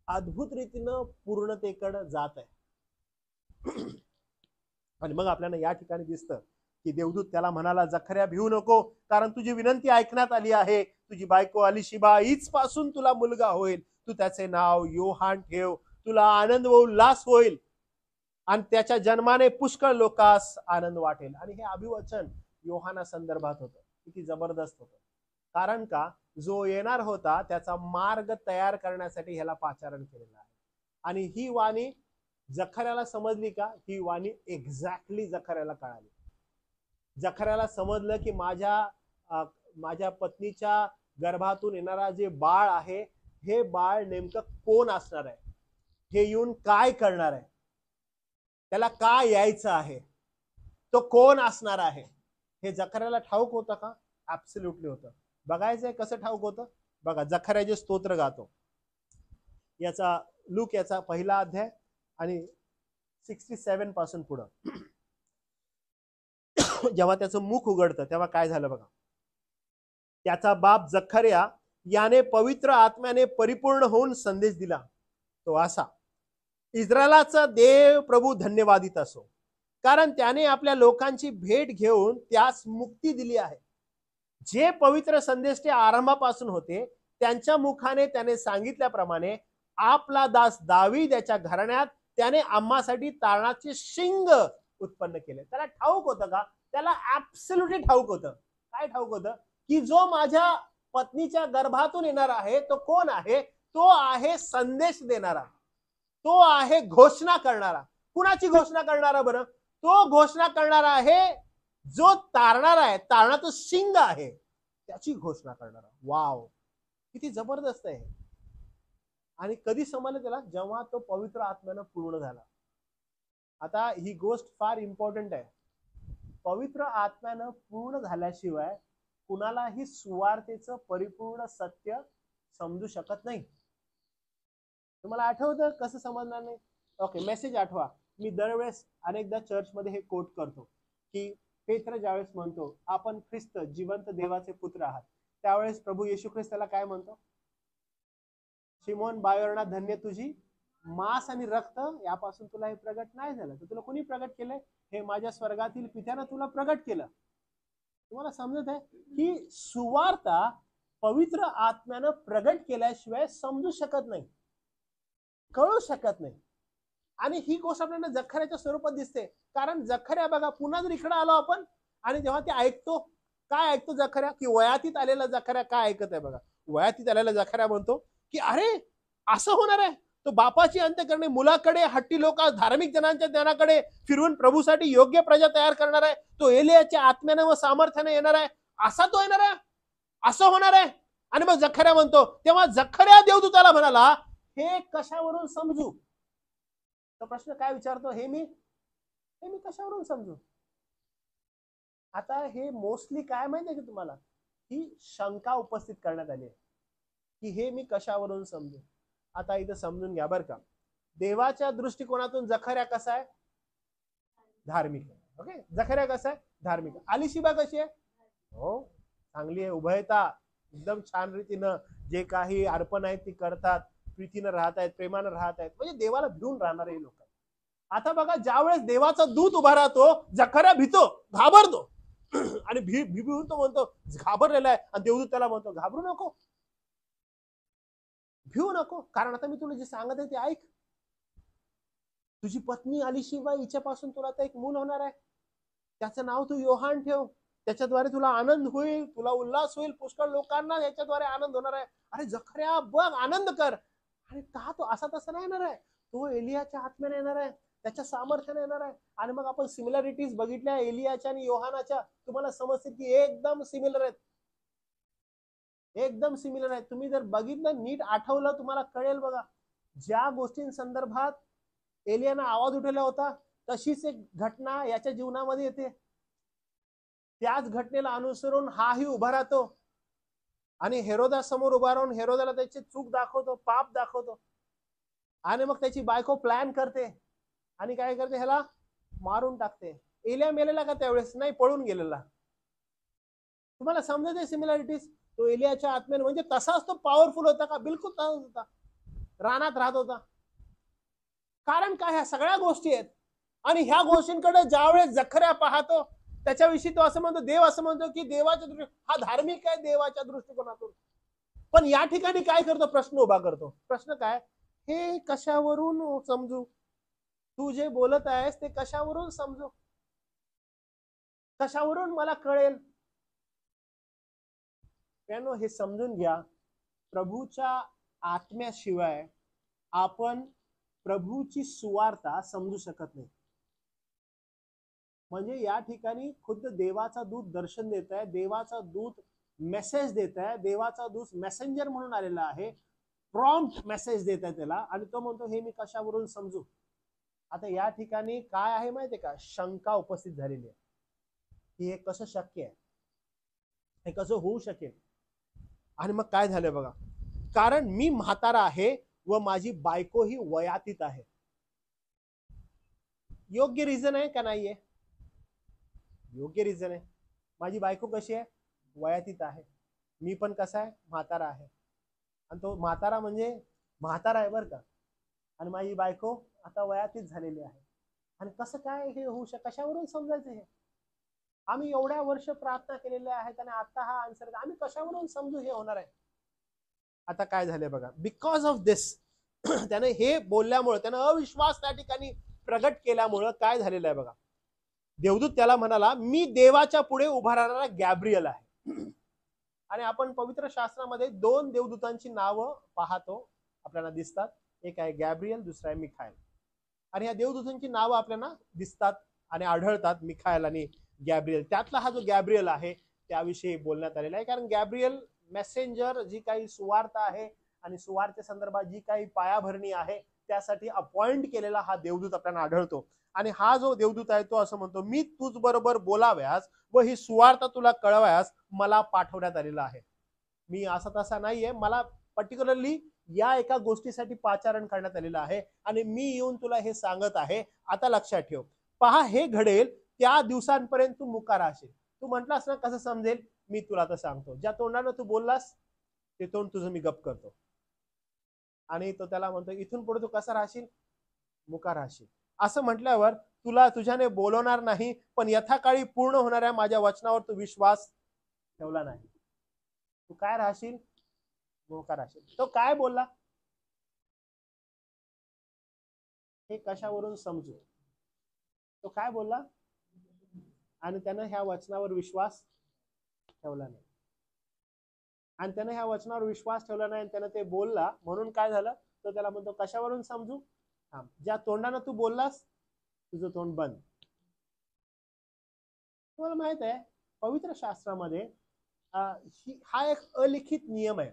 अद्भुत रीतीनं पूर्णतेकडे जात आहे. आणि मग आपल्याला या ठिकाणी दिसतं की देवदूत त्याला म्हणाला, जखर्या भिवू नको, कारण तुझी विनंती ऐकण्यात आली आहे. तुझी बायको अलिशिबा हीच पासून तुला मुलगा होईल. तू त्याचे नाव योहान ठेव. तुला आनंद व उल्हास होईल आणि त्याच्या जन्माने पुष्कळ लोकांस आनंद वाटेल. आणि हे अभिवचन योहाना संदर्भात होतं. किती जबरदस्त होतं. कारण का जो येणार होता त्याचा मार्ग तयार करण्यासाठी ह्याला पाचारण केलेलं आहे. आणि ही वाणी जखर्याला समजली का? ही वाणी एक्झॅक्टली जखर्याला कळाली. जखर्याला समजलं की माझ्या पत्नीच्या गर्भातून येणारा जे बाळ आहे हे बाळ नेमकं कोण असणार आहे, हे येऊन काय करणार आहे, त्याला काय यायचं आहे, तो कोण असणार आहे, हे जखर्याला ठाऊक होतं का? ऍब्सोल्युटली होतं. बघायचंय कसं ठाऊक होतं बघा. जखर्या जे स्तोत्र गातो याचा लूक याचा पहिला अध्याय आणि 67 पासून पुढं जेव्हा त्याचं मुख उघडतं तेव्हा काय झालं बघा. त्याचा बाप जखर्या याने पवित्र आत्म्याने परिपूर्ण होऊन संदेश दिला तो असा, इस्रायलाचा देव प्रभू धन्यवादित असो, कारण त्याने आपल्या लोकांची भेट घेऊन त्यास मुक्ती दिली आहे. जे पवित्र संदेश ते आरंभापासून होते त्यांच्या मुखाने त्याने सांगितल्याप्रमाणे आपला दास दावीद याच्या घराण्यात त्याने आम्हासाठी तारणाचे शिंग उत्पन्न केले. त्याला ठाऊक होतं का? त्याला ऍब्सोल्युटली ठाऊक होतं. काय ठाऊक होतं? की जो माझ्या पत्नीच्या गर्भातून येणार आहे तो कोण आहे? तो आहे संदेश देणारा, तो आहे घोषणा करणारा. कुणाची घोषणा करणारा बरं? तो घोषणा करणारा आहे जो तारणारा आहे, तारणाचं शिंग आहे, त्याची घोषणा करणारा. वाव, किती जबरदस्त आहे. आणि कधी समजलं त्याला? जेव्हा तो पवित्र आत्म्यानं पूर्ण झाला. आता ही गोष्ट फार इम्पॉर्टंट आहे. पवित्र आत्म्यानं पूर्ण झाल्याशिवाय कुणालाही सुवार्तेचं परिपूर्ण सत्य समजू शकत नाही. तुम्हाला आठवतं कसं समजणार नाही? ओके, मेसेज आठवा. मी दरवेळेस अनेकदा चर्चमध्ये हे कोट करतो की पेत्र ज्यावेळेस म्हणतो आपण ख्रिस्त जिवंत देवाचे पुत्र आहात, त्यावेळेस प्रभू येशू ख्रिस्त त्याला काय म्हणतो? शिमोन बायोरना, धन्य तुझी मांस आणि रक्त यापासून तुला हे प्रगट नाही झालं, तर तुला कोणी प्रगट केलंय? हे माझ्या स्वर्गातील पित्यानं तुला प्रगट केलं. तुम्हाला समजत आहे की सुवार्ता पवित्र आत्म्यानं प्रगट केल्याशिवाय समजू शकत नाही, कळू शकत नाही. आणि ही गोष्ट आपल्याला जखऱ्याच्या स्वरूपात दिसते. कारण जखऱ्या बघा, पुन्हा जर इकडे आलो आपण आणि जेव्हा ते ऐकतो, काय ऐकतो जखऱ्या? की वयातीत आलेला जखऱ्या काय ऐकत आहे बघा. वयातीत आलेला जखऱ्या म्हणतो की अरे असं होणार आहे, तो बापाची अंत्य करणे, मुलाकडे हट्टी लोक धार्मिक जनांच्या ज्ञानाकडे फिरवून प्रभूसाठी योग्य प्रजा तयार करणार आहे. तो एलियाच्या आत्म्याने व सामर्थ्याने येणार आहे, असा तो येणार आहे, असं होणार आहे. आणि मग जखऱ्या म्हणतो, तेव्हा जखऱ्या देवदूताला म्हणाला, हे कशावरून समजू? तो प्रश्न काय विचारतो? हे मी कशावरून समजू? आता हे मोस्टली काय माहितीये की तुम्हाला, ही शंका उपस्थित करण्यात आली आहे की हे मी कशावरून समजू. आता इथं समजून घ्या बरं का, देवाच्या दृष्टिकोनातून जखऱ्या कसा आहे? धार्मिक. ओके, जखऱ्या कसा आहे? धार्मिक. अलीशिबा कशी आहे? हो, चांगली आहे, उभयता, एकदम छान रीतीनं जे काही अर्पण आहेत ती करतात, प्रीतीनं राहत आहेत, प्रेमानं राहत आहेत, म्हणजे देवाला भिवून राहणारे लोक. आता बघा, ज्यावेळेस देवाचा दूत उभा राहतो, जखऱ्या भितो, घाबरतो आणि भिवून तो म्हणतो घाबरलेला आहे. आणि देवदूत त्याला म्हणतो घाबरू नको, भिवू नको, कारण आता मी तुला जे सांगत आहे ते ऐक. तुझी पत्नी अलीशिबा, हिच्यापासून तुला आता एक मूल होणार आहे, त्याचं नाव तू योहान ठेव, त्याच्याद्वारे तुला आनंद होईल, तुला उल्हास होईल, पुष्कळ लोकांना याच्याद्वारे आनंद होणार आहे. अरे जखऱ्या बघ, आनंद कर. आणि का तो असा तसा नाही येणार आहे, तो एलियाच्या आत्म्याने येणार आहे, त्याच्या सामर्थ्याने येणार आहे. आणि मग आपण सिमिलरिटीज बघितल्या एलियाच्या आणि योहानाच्या, तुम्हाला समजते की एकदम सिमिलर आहेत, एकदम सिमिलर आहेत. तुम्ही जर बघितलं, नीट आठवलं, तुम्हाला कळेल. बघा, ज्या गोष्टींसंदर्भात एलियानं आवाज उठवला होता तशीच एक घटना याच्या जीवनामध्ये येते. त्याच घटनेला अनुसरून हाही उभा राहतो आणि हेरोदा समोर उभा राहून हेरोदाला त्याची चूक दाखवतो, पाप दाखवतो. आणि मग त्याची बायको प्लॅन करते आणि काय करते, ह्याला मारून टाकते. एलिया मेलेला का त्यावेळेस? नाही, पळून गेलेला. तुम्हाला समजते सिमिलरिटीज? तो एलियाच्या आत्म्याने, म्हणजे तसाच तो पॉवरफुल होता का? बिलकुल तसाच होता, रानात राहत होता. कारण काय? ह्या सगळ्या गोष्टी आहेत. आणि ह्या गोष्टींकडे ज्यावेळेस जखऱ्या पाहतो, त्याच्याविषयी तो असं म्हणतो, देव असं म्हणतो की देवाच्या हा धार्मिक आहे देवाच्या दृष्टिकोनातून. पण या ठिकाणी काय करतो? प्रश्न उभा करतो. प्रश्न काय? हे कशावरून समजू? तू जे बोलत आहेस ते कशावरून समजू? कशावरून मला कळेल? त्यानं हे समजून घ्या, प्रभूच्या आत्म्याशिवाय आपण प्रभूची सुवार्ता समजू शकत नाही. म्हणजे या ठिकाणी खुद्द देवाचा दूत दर्शन देत आहे, देवाचा दूत मेसेज देत आहे, देवाचा दूत मेसेंजर म्हणून आलेला आहे, प्रॉम्प्ट मेसेज देत आहे त्याला, आणि तो म्हणतो हे मी कशावरून समजू? आता या ठिकाणी काय आहे माहितीये का? शंका उपस्थित झालेली आहे की हे कसं शक्य आहे, हे कसं होऊ शकेल. आणि मग काय झालं बघा, कारण मी म्हातारा आहे व माझी बायको ही वयातीत आहे. योग्य रिझन आहे का नाहीये? योग्य रिझन आहे. माझी बायको कशी आहे? वयातीत आहे. मी पण कसा आहे? म्हातारा आहे. आणि तो म्हातारा म्हणजे म्हातारा आहे बरं का, आणि माझी बायको आता वयातीच झालेली आहे. आणि कसं काय हे होऊ कशावरून समजायचं हे? आम्ही एवढ्या वर्ष प्रार्थना केलेल्या आहेत आणि आता हा आन्सर आम्ही कशावरून समजू हे होणार आहे? आता काय झालंय बघा, बिकॉज ऑफ दिस त्याने हे बोलल्यामुळे, त्यानं अविश्वास त्या ठिकाणी प्रगट केल्यामुळं काय झालेलं आहे बघा. देवदूत त्याला म्हणाला, मी देवाच्या पुढे उभा राहणारा गॅब्रियल आहे. आणि आपण पवित्र शास्त्रामध्ये 2 देवदूतांची नावं पाहतो, आपल्याला दिसतात. एक आहे गॅब्रियल, दुसरा आहे मिखाएल. आणि या देवदूतांची नावं आपल्याला दिसतात आणि आढळतात, मिखाएल आणि गॅब्रियल. त्यातला हा जो गॅब्रियल आहे त्याविषयी बोलण्यात आलेला आहे. कारण गॅब्रियल मेसेंजर, जी काही सुवार्थ आहे आणि सुवार्थे संदर्भात जी काही पायाभरणी आहे त्यासाठी अपॉइंट केलेला हा देवदूत आपल्याला आढळतो. आणि हा जो देवदूत आहे तो असं म्हणतो, मी तुझ बरोबर बोलाव्यास व ही सुवार्थ तुला कळवायास मला पाठवण्यात आलेला आहे. मी असा तसा नाहीये, मला पर्टिक्युलरली या एका गोष्टीसाठी पाचारण करण्यात आलेलं आहे आणि मी येऊन तुला हे सांगत आहे. आता लक्षात ठेव, पहा हे घडेल त्या दिवसांपर्यंत तू मुका राहशील. तू म्हटलास ना कसं समजेल, मी तुला आता सांगतो. ज्या तोंडानं तू बोललास ते तोंड तुझं मी गप करतो. आणि तो त्याला म्हणतो, इथून पुढे तू कसा राहशील? मुका राहशील. असं म्हटल्यावर तुला तुझ्याने बोलवणार नाही, पण यथाकाळी पूर्ण होणाऱ्या माझ्या वचनावर तू विश्वास ठेवला नाही. तू काय राहशील? मुका राहशील. तो काय बोलला हे कशावरून समजू? तो काय बोलला? आणि त्यानं ह्या वचनावर विश्वास ठेवला नाही. आणि त्यानं ह्या वचनावर विश्वास ठेवला नाही आणि त्यानं ते बोलला, म्हणून काय झालं? तो त्याला म्हणतो, कशावरून समजू? ज्या तोंडानं तू बोललास तुझं तोंड बंद. तुम्हाला माहित आहे पवित्र शास्त्रामध्ये हा एक अलिखित नियम आहे.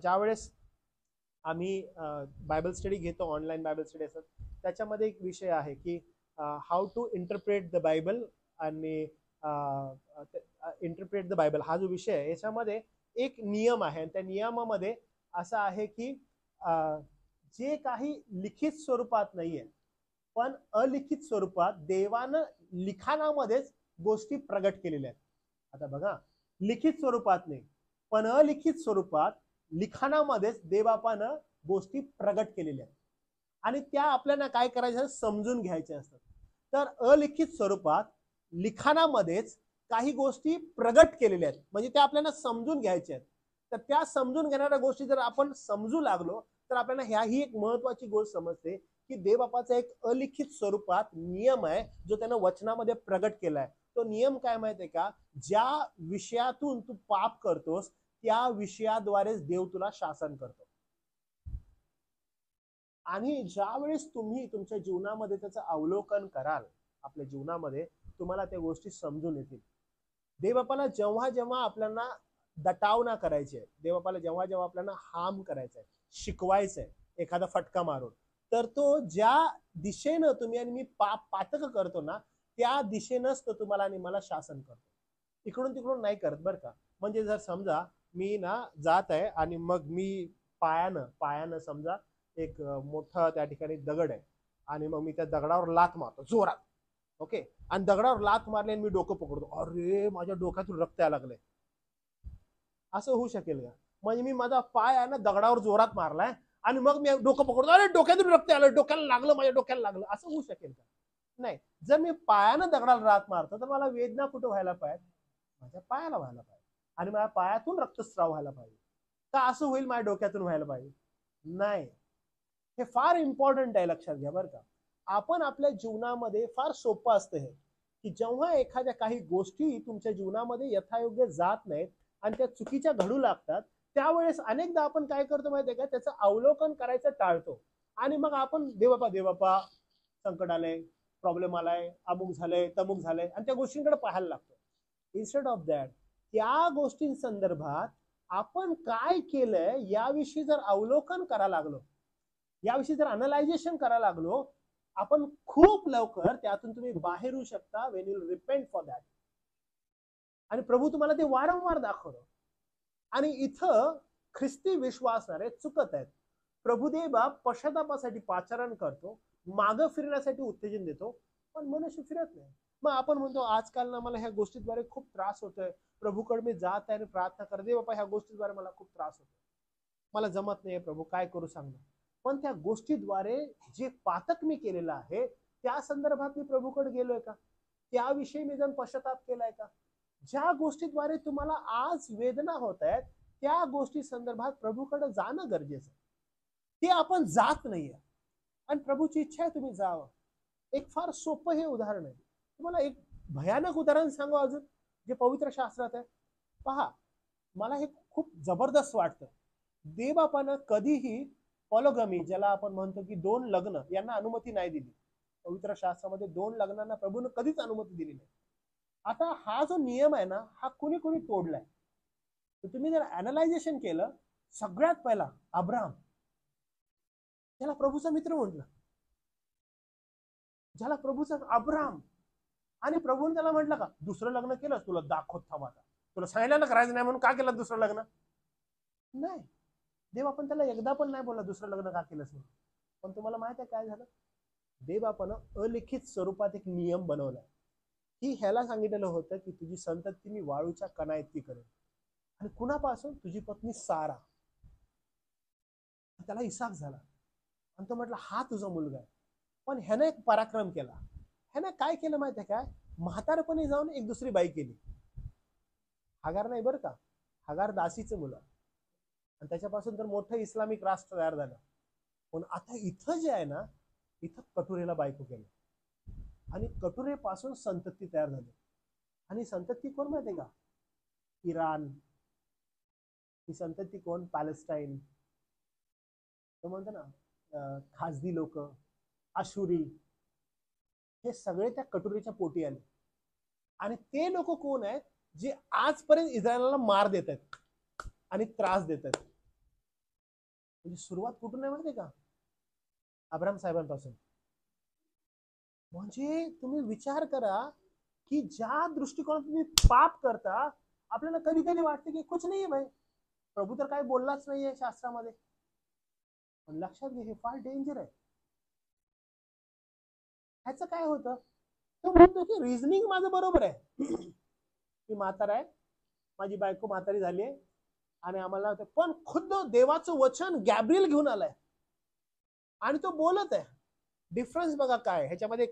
ज्यावेळेस आम्ही बायबल स्टडी घेतो, ऑनलाईन बायबल स्टडी असतात, त्याच्यामध्ये एक विषय आहे की how to interpret the Bible. आणि इंटरप्रेट द बायबल हा जो विषय आहे याच्यामध्ये एक नियम आहे. आणि त्या नियमामध्ये असं आहे की जे काही लिखित स्वरूपात नाहीये पण अलिखित स्वरूपात देवानं लिखाणामध्येच गोष्टी प्रगट केलेल्या आहेत. आता बघा, लिखित स्वरूपात नाही पण अलिखित स्वरूपात लिखाणामध्येच देवबापानं गोष्टी प्रगट केलेल्या आहेत आणि त्या आपल्याला काय करायचं? समजून घ्यायच्या असतात. तर अलिखित स्वरूपात लिखाणामध्येच काही गोष्टी प्रगट केलेल्या आहेत, म्हणजे त्या आपल्याला समजून घ्यायच्या आहेत. तर त्या समजून घेणाऱ्या गोष्टी जर आपण समजू लागलो तर आपल्याला ह्याही एक महत्वाची गोष्ट समजते की देवबापाचा एक अलिखित स्वरूपात नियम आहे जो त्यानं वचनामध्ये प्रगट केलाय. तो नियम काय माहितीये का? ज्या विषयातून तू पाप करतोस त्या विषयाद्वारेच देव तुला शासन करतो. आणि ज्या वेळेस तुम्ही तुमच्या जीवनामध्ये त्याचं अवलोकन कराल, आपल्या जीवनामध्ये तुम्हाला त्या गोष्टी समजून येतील. देवबापाला जेव्हा जेव्हा आपल्याला दटावना करायचे, देवबापाला जेव्हा जेव्हा आपल्याला हार्म करायचंय, शिकवायचंय एखादा फटका मारून, तर तो ज्या दिशेनं तुम्ही आणि मी पातक करतो ना त्या दिशेनंच तो तुम्हाला आणि मला शासन करतो. इकडून तिकडून नाही करत बरं का. म्हणजे जर समजा मी ना जात आहे आणि मग मी पायानं समजा एक मोठा त्या ठिकाणी दगड आहे आणि मग मी त्या दगडावर लाथ मारतो जोरात, ओके, आणि दगडावर लाथ मारली आणि मी डोकं पकडतो, अरे माझ्या डोक्यातून रक्त यायला लागलंय, असं होऊ शकेल का? म्हणजे मी माझा पाय आहे ना दगडावर जोरात मारलाय आणि मग मी डोकं पकडतो, अरे डोक्यातून रक्त आलं, डोक्याला लागलं, माझ्या डोक्याला लागलं, असं होऊ शकेल का? नाही. जर मी पायानं दगडाला लाथ मारतो तर मला वेदना कुठं व्हायला पाहिजे? माझ्या पायाला व्हायला पाहिजे आणि माझ्या पायातून रक्तस्राव व्हायला पाहिजे का? असं होईल माझ्या डोक्यातून व्हायला पाहिजे? नाही. हे फार इम्पॉर्टंट आहे, लक्षात घ्या बरं का. आपण आपल्या जीवनामध्ये फार सोपं असतं हे की जेव्हा एखाद्या काही गोष्टी तुमच्या जीवनामध्ये यथायोग्य जात नाहीत आणि त्या चुकीच्या घडू लागतात त्यावेळेस अनेकदा आपण काय करतो माहितीये का? त्याचं अवलोकन करायचं टाळतो आणि मग आपण देवबापा संकट आलंय, प्रॉब्लेम आलाय, अमुक झालंय, तमुक झालंय आणि त्या गोष्टींकडे पाहायला लागतो. इन्स्टेड ऑफ दॅट त्या गोष्टींसंदर्भात आपण काय केलंय याविषयी जर अवलोकन करायला लागलो, याविषयी जर अनलायझेशन करायला लागलो, आपण खूप लवकर त्यातून तुम्ही बाहेर येऊ शकता Wien you repent for that. आणि प्रभू तुम्हाला ते वारंवार दाखवतो. आणि इथं ख्रिस्ती विश्वासणारे चुकत आहेत. प्रभुदेवा पश्चातापासाठी पाचारण करतो, मागं फिरण्यासाठी उत्तेजन देतो, पण मनुष्य फिरत नाही. मग आपण म्हणतो आजकाल ना मला ह्या गोष्टीद्वारे खूप त्रास होतोय, प्रभूकडे मी जात आहे आणि प्रार्थना करते, बाबा ह्या गोष्टीद्वारे मला खूप त्रास होतो. मला जमत नाहीये प्रभू, काय करू सांग ना. पण त्या गोष्टीद्वारे जे पातक मी केलेलं आहे त्या संदर्भात मी प्रभूकडे गेलोय का, त्याविषयी मी जाऊन पश्चाताप केलाय का. ज्या गोष्टीद्वारे तुम्हाला आज वेदना होत आहेत त्या गोष्टी संदर्भात प्रभूकडे जाणं गरजेचं आहे. ते आपण जात नाहीये आणि प्रभूची इच्छा आहे तुम्ही जावं. एक फार सोपं हे उदाहरण आहे. तुम्हाला एक भयानक उदाहरण सांगू अजून, जे पवित्र शास्त्रात आहे. पहा, मला हे खूप जबरदस्त वाटतं. देवबापानं कधीही पॉलोगमी, ज्याला आपण म्हणतो की 2 लग्न, यांना अनुमती नाही दिली. पवित्र शास्त्रामध्ये 2 लग्नांना प्रभूने कधीच अनुमती दिली नाही. आता हा जो नियम आहे ना, हा कुणी कुणी तोडलाय. तर तुम्ही जर अॅनालायझेशन केलं, सगळ्यात पहिला अब्राहम, त्याला प्रभूचा मित्र म्हटलं, ज्याला प्रभूचा अब्राहम. आणि प्रभूने त्याला म्हटलं का दुसरं लग्न केलं तुला दाखवत थांब, आता तुला सांगितलं ना करायचं नाही म्हणून का केलं दुसरं लग्न. नाही, देव आपण त्याला एकदा पण नाही बोलला दुसरं लग्न का केलंस म्हणून. पण तुम्हाला माहित आहे काय झालं, देव आपण अलिखित स्वरूपात एक नियम बनवलाय की ह्याला सांगितलेलं होतं की तुझी संतती मी वाळूच्या कणा इतकी करेन. आणि कुणापासून, तुझी पत्नी सारा. त्याला इसाक झाला आणि तो म्हटलं हा तुझा मुलगा आहे. पण ह्याने एक पराक्रम केला. ह्याने काय केलं माहिती आहे काय, म्हातारपणी जाऊन एक दुसरी बाई केली. हागार नाही बरं का, हागार दासीचं मुलं. आणि त्याच्यापासून तर मोठं इस्लामिक राष्ट्र तयार झालं. पण आता इथं जे आहे ना, इथं कटुरेला बायको केलं आणि कटुरेपासून संतती तयार झाली. आणि संतती कोण माहितीये का, इराण. ही संतती कोण, पॅलेस्टाईन. तो म्हणतो ना खासदी लोक, आशुरी, हे सगळे त्या कटुरीच्या पोटी आले. आणि ते लोक कोण आहेत, जे आजपर्यंत इस्रायलला मार देत आहेत आणि त्रास देत आहेत. म्हणजे सुरुवात कुठून आहे माहितीये का, अब्राहम साहेबांपासून. म्हणजे तुम्ही विचार करा की ज्या दृष्टिकोनात तुम्ही पाप करता, आपल्याला कधी कधी वाटतं की कुछ नाहीये भाई, प्रभू तर काय बोललाच नाहीये शास्त्रामध्ये. पण लक्षात घे, हे फार डेंजर आहे. ह्याचं काय होतं, तो म्हणतो की रिझनिंग माझं बरोबर आहे, मी म्हातारा आहे, माझी बायको म्हातारी झाली आहे आणि आम्हाला, पण खुद्द देवाचं वचन गॅब्रिएल घेऊन आलाय आणि तो बोलत आहे. डिफरन्स बघा काय ह्याच्यामध्ये,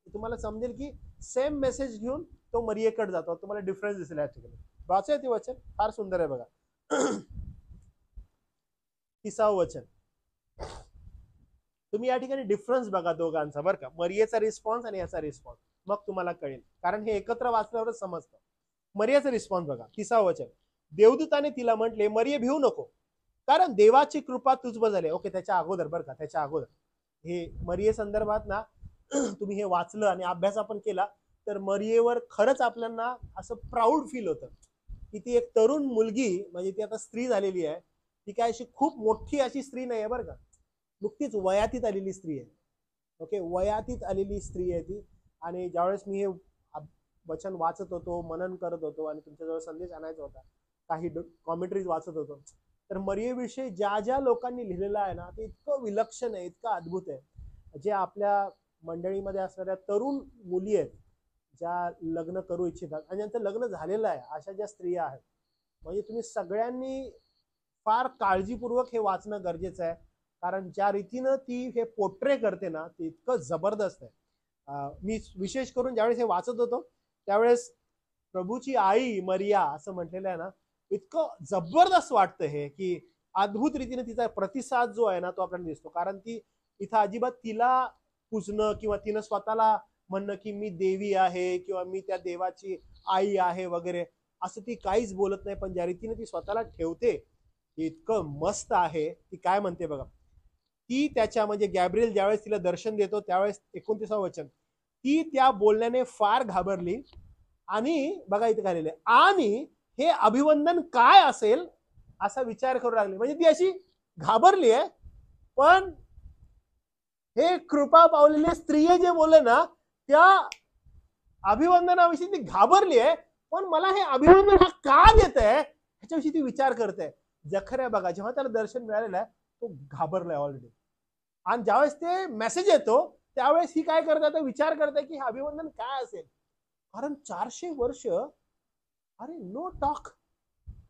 तुम्हाला समजेल की सेम मेसेज घेऊन तो मरियेकडे जातो. तुम्हाला डिफरन्स दिसेल या ठिकाणी. वाचूया ते वचन, फार सुंदर आहे बघा. 30 वचन. तुम्ही या ठिकाणी डिफरन्स बघा दोघांचा बरं का, मरियेचा रिस्पॉन्स आणि याचा रिस्पॉन्स, मग तुम्हाला कळेल. कारण हे एकत्र वाचल्यावरच समजतं. मरियेचा रिस्पॉन्स बघा, 30 वचन. देवदूताने तिला म्हटले, मरिये भिवू नको, कारण देवाची कृपा तुझवर झाली. ओके, त्याच्या अगोदर बरं का, त्याच्या अगोदर हे मरिये संदर्भात ना तुम्ही हे वाचलं आणि अभ्यास आपण केला तर मरियेवर खरंच आपल्याला असं प्राऊड फील होतं की ती एक तरुण मुलगी, म्हणजे ती आता स्त्री झालेली आहे. ती काय अशी खूप मोठी अशी स्त्री नाही आहे बरं का, नुकतीच वयातीत आलेली स्त्री आहे. ओके, वयातीत आलेली स्त्री आहे ती. आणि ज्यावेळेस मी हे वचन वाचत होतो, मनन करत होतो आणि तुमच्याजवळ संदेश आणायचा होता, काही कॉमेंट्रीज वाचत होतो, तर मरियेविषयी ज्या ज्या लोकांनी लिहिलेलं आहे ना, ते इतकं विलक्षण आहे, इतकं अद्भुत आहे. जे आपल्या मंडळीमध्ये असणाऱ्या तरुण मुली आहेत, ज्या लग्न करू इच्छितात आणि ज्यांचं लग्न झालेलं आहे, अशा ज्या स्त्रिया आहेत, म्हणजे तुम्ही सगळ्यांनी फार काळजीपूर्वक हे वाचणं गरजेचं आहे. कारण ज्या रीतीनं ती हे पोर्ट्रे करते ना, ते इतकं जबरदस्त आहे. मी विशेष करून ज्यावेळेस हे वाचत होतो त्यावेळेस प्रभूची आई मरिया असं म्हटलेलं आहे ना, इतकं जबरदस्त वाटतं हे, की अद्भुत रीतीने तिचा प्रतिसाद जो आहे ना तो आपल्याला दिसतो. कारण ती इथं अजिबात तिला पूजणं किंवा तिनं स्वतःला म्हणणं की मी देवी आहे किंवा मी त्या देवाची आई आहे वगैरे असं ती काहीच बोलत नाही. पण ज्या रीतीने ती स्वतःला ठेवते इतकं मस्त आहे. ती काय म्हणते बघा, ती त्याच्या म्हणजे गॅब्रिएल ज्यावेळेस तिला दर्शन देतो त्यावेळेस 29 वचन, ती त्या बोलण्याने फार घाबरली आणि बघा इथे खाल्लेले, आणि हे अभिवंदन काय असेल असा विचार करू लागले. म्हणजे ती अशी घाबरली आहे, पण हे कृपा पावलेले स्त्रिये जे बोलले ना, त्या अभिवंदनाविषयी ती घाबरली आहे, पण मला हे अभिवंदन हा का देत आहे ह्याच्याविषयी ती विचार करते. जखर्या बघा, जेव्हा त्याला दर्शन मिळालेलं आहे तो घाबरलाय ऑलरेडी, आणि ज्यावेळेस ते मेसेज येतो त्यावेळेस ही काय करते, विचार करते की हे अभिवंदन काय असेल. कारण 400 वर्ष, अरे नो टॉक,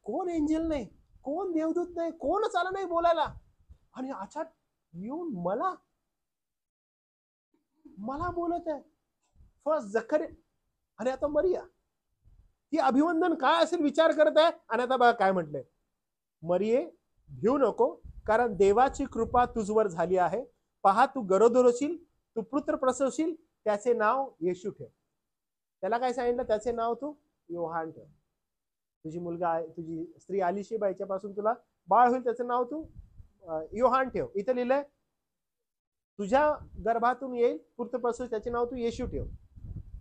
कोण एंजल नाही, कोण देवदूत नाही, कोणच आलं नाही बोलायला. आणि अचानक येऊन मला बोलत आहे. फर्स्ट जखरिया आणि आता मरिया. ती अभिवंदन काय असेल विचार करत आहे. आणि आता बघा काय म्हटलंय, मरिये भिऊ नको, कारण देवाची कृपा तुझवर झाली आहे. पहा तू गरोदर होशील, तू पुत्र प्रसवशील, त्याचे नाव येशू ठेव. त्याला काय सांगितलं, त्याचे नाव तू योहान ठेव. तुझी स्त्री अलिशिबा याच्यापासून तुला बाळ होईल, त्याचं नाव तू योहान ठेव. इथं लिहिलंय तुझ्या गर्भातून येईल पुत्र प्रसव, त्याचे नाव तू येशू ठेव.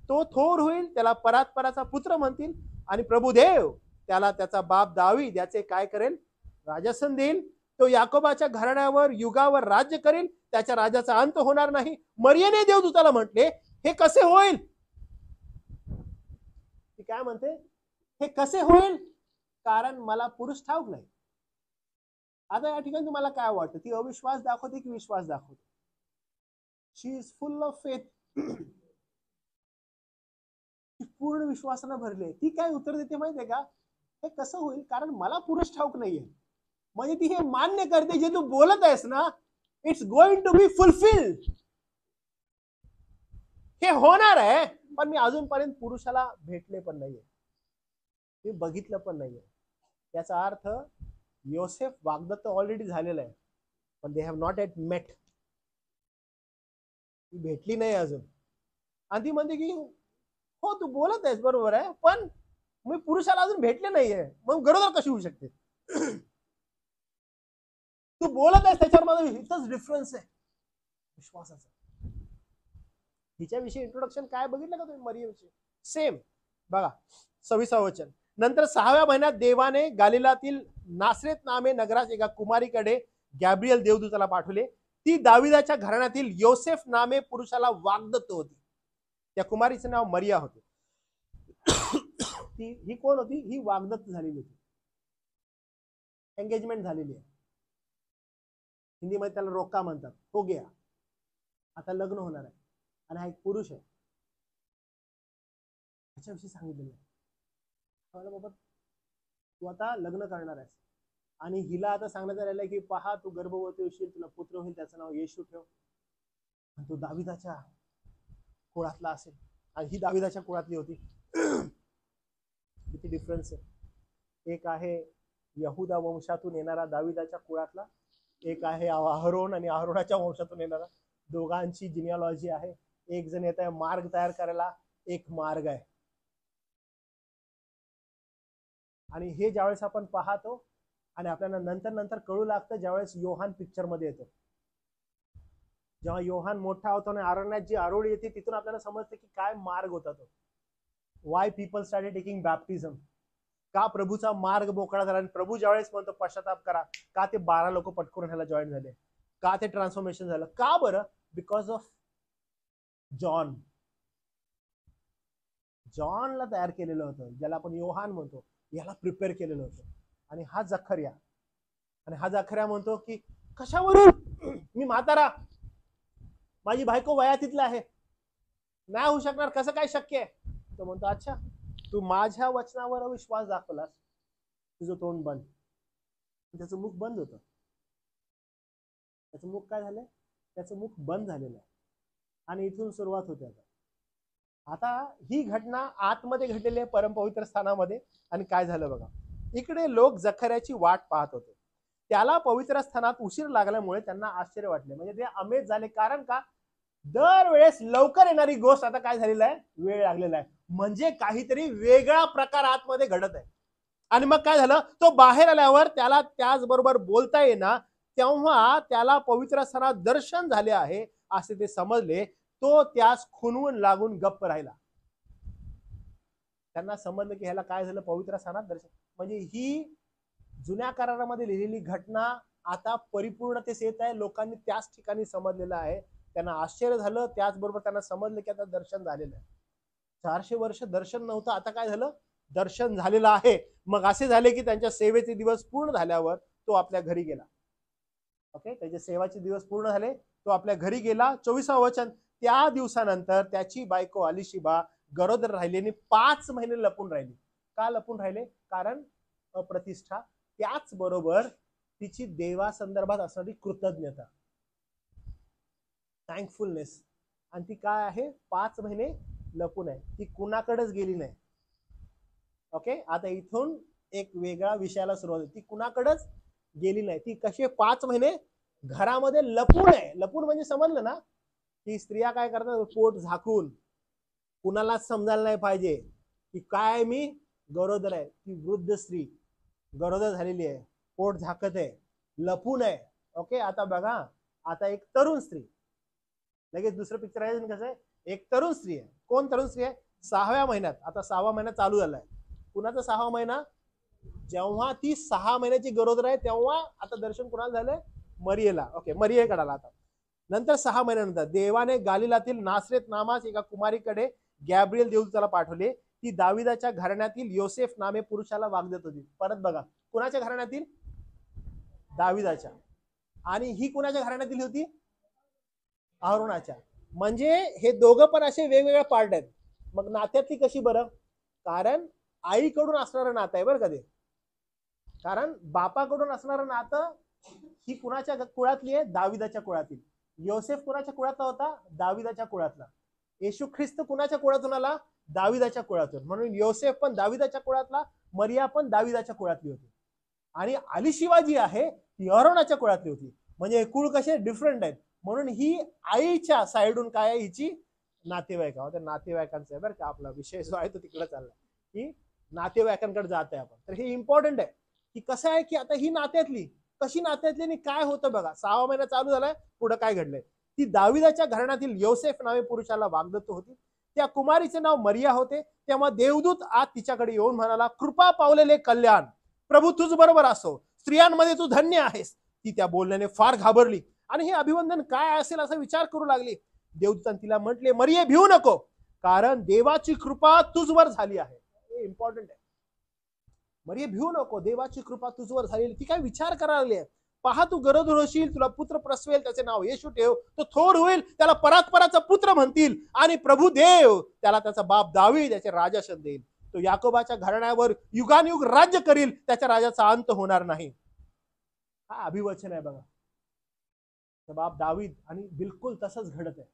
तो थोर होईल, त्याला परात्पराचा पुत्र म्हणतील, आणि प्रभुदेव त्याला त्याचा बाप दावीद याचे काय करेल, राजसन देईल. तो याकोबाच्या घराण्यावर युगावर राज्य करेल, त्याच्या राजाचा अंत होणार नाही. मरियेने देवदूताला म्हटले, हे कसे होईल? ती काय म्हणते, हे कसे होईल, कारण मला पुरुष ठाऊक नाही. आता या ठिकाणी तुम्हाला काय वाटतं, ती अविश्वास दाखवते की विश्वास दाखवते? शी इज फुल ऑफ फेथ. पूर्ण विश्वासानं भरले. ती काय उत्तर देते माहितीये का, हे कसं होईल, कारण मला पुरुष ठाऊक नाहीये. म्हणजे ती हे मान्य करते, जे तू बोलत आहेस ना, it's going to be fulfilled. हे होणार आहे, पण मी अजूनपर्यंत पुरुषाला भेटले पण नाहीये, मी बघितलं पण नाहीये. याचा अर्थ योसेफ वाग्दत्त ऑलरेडी झालेलं आहे, पण दे हॅव नॉट एट मेट. ती भेटली नाही अजून. आणि ती म्हणते की हो तू बोलत आहेस बरोबर आहे, पण मी पुरुषाला अजून भेटले नाहीये, मग गरोदर कशी होऊ शकते? तू बोलत आहेस त्याच्यावर माझा इथंच डिफरन्स आहे विश्वासाचा. हिच्याविषयी इंट्रोडक्शन काय बघितलं का तुम्ही मरियमविषयी? सेम बघा 26 वचन. नंतर 6व्या महिन्यात देवाने गालिलातील नासरेत नामे नगरात एका कुमारीकडे गॅब्रियल देवदूताला पाठवले. ती दाविदाच्या घराण्यातील योसेफ नामे पुरुषाला वाग्दत्त होती. त्या कुमारीचे नाव मरिया होते. ही कोण होती? ही वाग्दत्त झालेली होती, एंगेजमेंट झालेली आहे. हिंदीमध्ये त्याला रोका म्हणतात, हो गया, आता लग्न होणार आहे. आणि हा एक पुरुष आहे, त्याच्याविषयी सांगितलेलं आहे, बाबा तू आता लग्न करणार आहेस. आणि हिला आता सांगण्यात आलेलं आहे की पहा तू गर्भवती होशील, तुला पुत्र होईल, त्याचं नाव येशू ठेव. आणि तो दाविदाच्या कुळातला असेल, आणि ही दाविदाच्या कुळातली होती. किती डिफरन्स आहे. एक आहे यहुदा वंशातून येणारा दाविदाच्या कुळातला, एक आहे अहरोन आणि अहरोनाच्या वंशातून येणारा. दोघांची जिनिओलॉजी आहे. एक जण येत आहे मार्ग तयार करायला, एक मार्ग आहे. आणि हे ज्यावेळेस आपण पाहतो आणि आपल्याला नंतर नंतर कळू लागतं ज्यावेळेस योहान पिक्चर मध्ये येतो. जेव्हा योहान मोठा होतो आणि अरण्यात जी आरोळी येते, तिथून आपल्याला समजतं की काय मार्ग होता तो. वाय पीपल स्टार्टेड टेकिंग बॅप्टिझम, का प्रभूचा मार्ग मोकळा झाला. आणि प्रभू ज्यावेळेस म्हणतो पश्चाताप करा, का ते 12 लोक पटकून ह्याला जॉईन झाले, का ते ट्रान्सफॉर्मेशन झालं, का बरं? बिकॉज ऑफ जॉनला तयार केलेलं होतं, ज्याला आपण योहान म्हणतो, याला प्रिपेअर केलेलं होतं. आणि हा जखर्या म्हणतो की कशावरून, मी म्हातारा, माझी बायको वयातीतला आहे, नाही होऊ शकणार, कसं काय शक्य आहे? तो म्हणतो अच्छा तू माझ्या वचनावर विश्वास दाखवलास, तुझं तोंड बंद. त्याचं मुख बंद होतं. त्याचं मुख काय झालंय? त्याचं मुख बंद झालेलं आहे. आणि इथून सुरुवात होते. आता ही घटना आतमध्ये घडलेली आहे परमपवित्र स्थानामध्ये. आणि काय झालं बघा, इकडे लोक जखर्याची वाट पाहत होते. त्याला पवित्र स्थानात उशीर लागल्यामुळे त्यांना आश्चर्य वाटले, म्हणजे ते अमेज झाले. कारण का? दरवेळेस लवकर येणारी गोष्ट आता काय झालेलं आहे, वेळ लागलेला आहे. म्हणजे काहीतरी वेगळा प्रकार आतमध्ये घडत आहे. आणि मग काय झालं, तो बाहेर आल्यावर त्याला त्याचबरोबर बोलता येणार, तेव्हा त्याला पवित्र स्थानात दर्शन झाले आहे असे ते समजले. तो त्यास खुणवून लागून गप्प राहिला. त्यांना समजलं की ह्याला काय झालं, पवित्र स्थानात दर्शन. म्हणजे ही जुन्या करारामध्ये लिहिलेली घटना आता परिपूर्णतेस येत आहे. लोकांनी त्याच ठिकाणी समजलेलं आहे. त्यांना आश्चर्य झालं, त्याचबरोबर त्यांना समजलं की आता दर्शन झालेलं आहे. 400 वर्ष दर्शन नव्हतं, आता काय झालं, दर्शन झालेलं आहे. मग असे झाले की त्यांच्या सेवेचे दिवस पूर्ण झाल्यावर तो आपल्या घरी गेला. ओके, त्याचे सेवाचे दिवस पूर्ण झाले, तो आपल्या घरी गेला. 24 वचन. त्या दिवसानंतर त्याची बायको अलिशिबा गरोदर राहिली आणि 5 महिने लपून राहिली. का लपून राहिले? कारण अप्रतिष्ठा त्याचबरोबर तिची देवासंदर्भात असणारी कृतज्ञता, थँकफुलनेस. आणि ती काय आहे, 5 महिने लपून आहे, ती कुणाकडेच गेली नाही. ओके, आता इथून एक वेगळा विषयाला सुरुवात होती. ती कुणाकडेच गेली नाही. ती कशी 5 महिने घरामध्ये लपून आहे. लपून म्हणजे समजलं ना, की स्त्रिया काय करतात, पोट झाकून, कुणालाच समजायला नाही पाहिजे की काय मी गरोदर आहे. ती वृद्ध स्त्री गरोदर झालेली आहे, पोट झाकत आहे, लपून आहे. ओके, आता बघा, आता एक तरुण स्त्री, लगेच दुसरं पिक्चरायझेशन कसं आहे, एक तरुण स्त्री आहे. कोण तरुण स्त्री आहे? 6व्या महिन्यात, आता 6वा महिना चालू झालाय. कुणाचा 6वा महिना? जेव्हा ती 6 महिन्याची गरोदर आहे तेव्हा आता दर्शन कुणाला झालंय? मरियेला. ओके, मरियेकडे आता नंतर 6 महिन्यानंतर देवाने गालिलातील नासरेत नामास एका कुमारीकडे गॅब्रिएल देऊन त्याला पाठवले. ती दाविदाच्या घराण्यातील योसेफ नामे पुरुषाला वागदत होती. परत बघा, कुणाच्या घराण्यातील? दाविदाच्या. आणि ही कुणाच्या घराण्यातील होती? अहरोनाच्या. म्हणजे हे दोघं पण असे वेगवेगळे पार्ट आहेत. मग नात्यातली कशी बरं? कारण आईकडून असणारं नातं आहे बरं का ते. कारण बापाकडून असणारं नातं ही कुणाच्या कुळातली आहे? दाविदाच्या कुळातील. योसेफ कुणाच्या कुळातला होता? दाविदाच्या कुळातला. येशू ख्रिस्त कुणाच्या कुळातून आला? दाविदाच्या कुळातून. म्हणून योसेफ पण दाविदाच्या कुळातला, मरिया पण दाविदाच्या कुळातली होती. आणि अलिशिवा जी आहे ती अहरोनाच्या कुळातली होती. म्हणजे कुळ कसे डिफरंट आहेत. म्हणून ही आईच्या साईडून काय आहे, हिची नातेवाईक आहे. नातेवाईकांचा आहे बरं का आपला विषय जो आहे तो तिकडे चालला, की नातेवाईकांकडे जात आहे आपण. तर हे इम्पॉर्टंट आहे की कसं आहे की आता ही नात्यातली कशी नात्यातली आणि काय होतं बघा. 6वा महिना चालू झालाय, पुढे काय घडलंय. ती दाविदाच्या घराण्यातील योसेफ नावे पुरुषाला वागदत्त होती. त्या कुमारीचे नाव मरिया होते. तेव्हा देवदूत आत तिच्याकडे येऊन म्हणाला, कृपा पावलेले कल्याण, प्रभू तुझ बरोबर असो, स्त्रियांमध्ये तू धन्य आहेस. ती त्या बोलण्याने फार घाबरली आणि हे अभिवंदन काय असेल असा विचार करू लागली. देवदूताने तिला म्हटले, मरिये भिवू नको, कारण देवाची कृपा तुझवर झाली आहे. हे इम्पॉर्टंट आहे. मरिये भिवू नको, देवाची कृपा तुझवर झालेली. ती काय विचार करायला लागली. पहा, तू गरोदर होशील, तुला पुत्र प्रसवेल, त्याचे नाव येशू ठेव. तो थोर होईल, त्याला परात्पराचा पुत्र म्हणतील. आणि प्रभू देव त्याला त्याचा बाप दावीद याचे राजाशाही देईल. तो याकोबाच्या घराण्यावर युगानुयुग राज्य करील, त्याच्या राजाचा अंत होणार नाही. हा अभिवचन आहे बघा, बाप दावीद. आणि बिलकुल तसंच घडत आहे.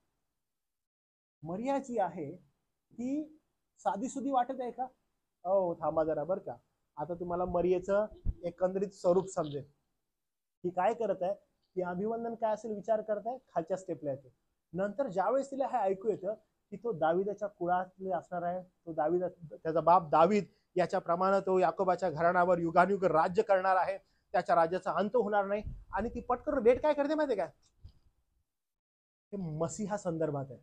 मरिया जी आहे ती साधीसुधी वाटत आहे का? हो, थांबा जरा बरं का. आता तुम्हाला मरियेचं एकंदरीत स्वरूप समजेल. ती काय करत आहे, ती अभिवंदन काय असेल विचार करत आहे, खालच्या स्टेपला येते. नंतर ज्यावेळेस तिला हे ऐकू येतं की तो दाविदाच्या कुळातले असणार आहे, तो दाविद, त्याचा बाप दावीद याच्या प्रमाणे तो याकोबाच्या घराण्यावर युगानुयुग राज्य करणार आहे, त्याच्या राज्याचा अंत होणार नाही. आणि ती पटकन रिलेट काय करते माहितीये काय? हे मसीहा संदर्भात आहे.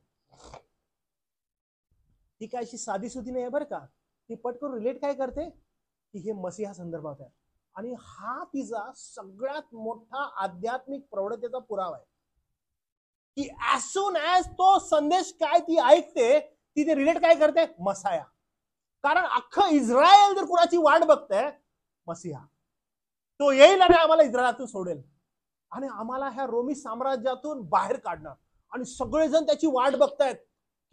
ती काय अशी साधीसुधी नाही आहे बरं का. ती पटकन रिलेट काय करते की हे मसीहा संदर्भात आहे. आणि हा तिचा सगळ्यात मोठा आध्यात्मिक प्रौढतेचा पुरावा आहे की ऍज सून ऍज तो संदेश काय ती ऐकते, ती ते रिलेट काय करते? मसाया. कारण अख्खं इस्रायल जर कुणाची वाट बघतंय, मसीहा तो येईल आणि आम्हाला इस्रायलातून सोडेल आणि आम्हाला ह्या रोमी साम्राज्यातून बाहेर काढणार. आणि सगळेजण त्याची वाट बघतायत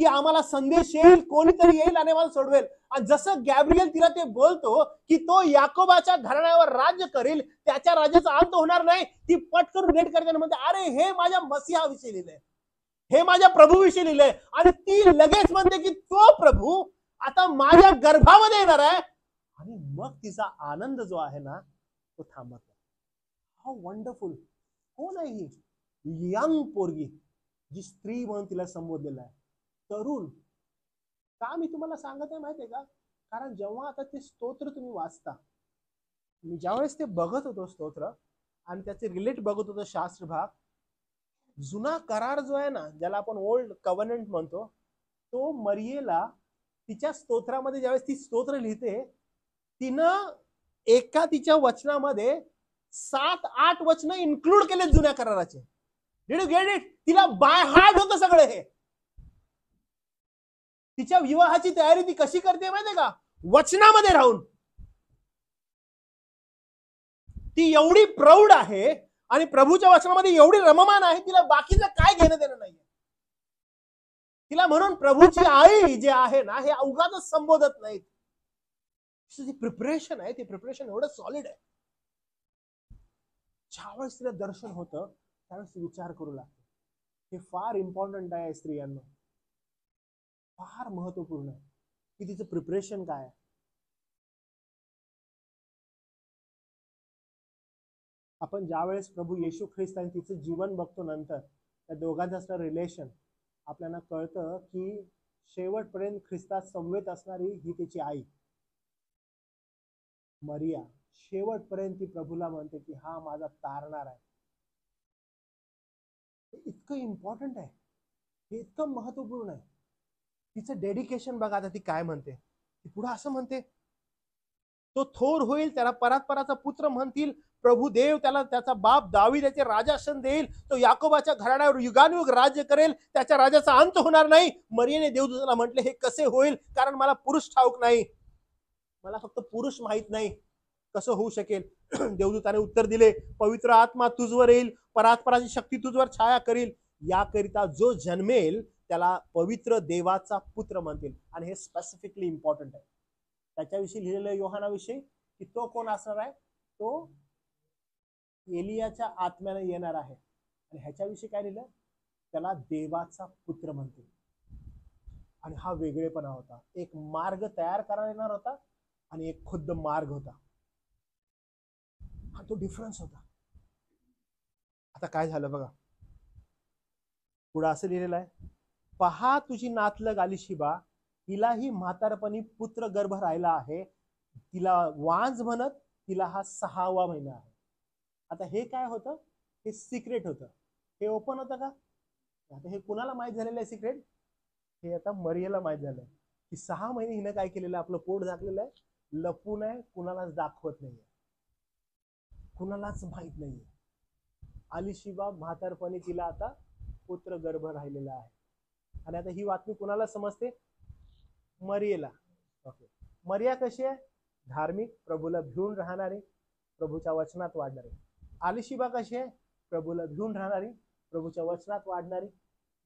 की आम्हाला संदेश येईल, कोणीतरी येईल आणि आम्हाला सोडवेल. आणि जसं गॅब्रिएल तिला ते बोलतो की तो याकोबाच्या घराण्यावर राज्य करेल, त्याच्या राज्याचा अंत होणार नाही, ती पटकन रिलेट करते आणि म्हणते, अरे हे माझ्या मसीहाविषयी लिहिलंय, हे माझ्या प्रभूविषयी लिहिलंय. आणि ती लगेच म्हणते की तो प्रभू आता माझ्या गर्भामध्ये येणार आहे. आणि मग तिचा आनंद जो आहे ना तो थांबत नाही. How wonderful. कोण आहे ही? यंग पोरगी, जी स्त्री म्हणून तिला संबोधलेलं आहे, तरुण. का मी तुम्हाला सांगत आहे माहितीये का? कारण जेव्हा आता ते स्तोत्र तुम्ही वाचता, मी ज्यावेळेस ते बघत होतो स्तोत्र आणि त्याचे रिलेट बघत होतो शास्त्र भाग, जुना करार जो आहे ना, ज्याला आपण ओल्ड कव्हनंट म्हणतो, तो मरियेला तिच्या स्तोत्रामध्ये ज्यावेळेस ती स्तोत्र लिहिते, तिनं एका तिच्या वचनामध्ये 7-8 वचनं इन्क्लूड केले जुन्या कराराचे. Did you get it? तिला बाय हार्ट होतं सगळं हे. तिच्या विवाहाची तयारी ती कशी करते माहितीये का? वचनामध्ये राहून. ती एवढी प्रौढ आहे आणि प्रभूच्या वचनामध्ये एवढी रममान आहे, तिला बाकीचं काय घेणं देणं नाहीये. तिला म्हणून प्रभूची आई जे आहे ना, हे अवघातच संबोधत नाहीत. प्रिपरेशन आहे, ते प्रिपरेशन एवढं सॉलिड आहे. ज्यावेळेस तिला दर्शन होतं त्यावेळेस विचार करू लागते. हे फार इम्पॉर्टंट आहे स्त्रियांना, फार महत्वपूर्ण आहे की तिचं प्रिपरेशन काय आहे. आपण ज्यावेळेस प्रभू येशू ख्रिस्त आणि तिचं जीवन बघतो नंतर त्या दोघांचं असणारं रिलेशन आपल्याला कळतं की शेवटपर्यंत ख्रिस्तात समवेत असणारी ही तिची आई मरिया शेवटपर्यंत ती प्रभूला म्हणते की हा माझा तारणार आहे. इतकं इम्पॉर्टंट आहे, हे इतकं महत्वपूर्ण आहे. तिचं डेडिकेशन बघा. आता ती काय म्हणते, ती पुढे असं म्हणते, तो थोर होईल, त्याला परात्पराचा पुत्र म्हणतील. प्रभू देव त्याला त्याचा बाप दावीद त्याचे राजासन देईल. तो याकोबाच्या घराण्यावर युगानुयुग राज्य करेल, त्याच्या राजाचा अंत होणार नाही. मरियेने देवदूताला म्हटले, हे कसे होईल, कारण मला पुरुष ठाऊक नाही, मला फक्त पुरुष माहित नाही, कसं होऊ शकेल. देवदूताने उत्तर दिले, पवित्र आत्मा तुझवर येईल, परात्पराची शक्ती तुझवर छाया करील, याकरिता जो जन्मेल त्याला पवित्र देवाचा पुत्र म्हणतील. आणि हे स्पेसिफिकली इम्पॉर्टंट आहे. त्याच्याविषयी लिहिलेलं योहानाविषयी की तो कोण असणार आहे, तो एलियाच्या आत्म्याने येणार आहे. आणि ह्याच्याविषयी काय लिहिलं, त्याला देवाचा पुत्र म्हणतील. आणि हा वेगळेपणा होता, एक मार्ग तयार करायला येणार होता आणि एक खुद्द मार्ग होता, हा तो डिफरन्स होता. आता काय झालं बघा, पुढे असं लिहिलेलं आहे, पहा तुझी नातलग अलीशिबा, हिलाही म्हातारपणी पुत्र गर्भ राहिला आहे, तिला वांज म्हणत, तिला हा 6वा महिना आहे. आता हे काय होतं, हे सिक्रेट होतं, हे ओपन होतं का. आता हे कुणाला माहित झालेलं आहे सिक्रेट, हे आता मरियेला माहित झालंय की 6 महिने हिनं काय केलेलं, आपलं पोट झाकलेलं आहे, लपून आहे, कुणालाच दाखवत नाहीये, कुणालाच माहित नाहीये. अलीशिबा म्हातारपणी तिला आता पुत्र गर्भ राहिलेला आहे. आणि आता ही बातमी कुणाला समजते, मरियेला. ओके, मरिया कशी आहे, धार्मिक, प्रभूला भिवून राहणारी, प्रभूच्या वचनात वाढणारी. अलीशिबा कशी आहे, प्रभूला भिवून राहणारी, प्रभूच्या वचनात वाढणारी,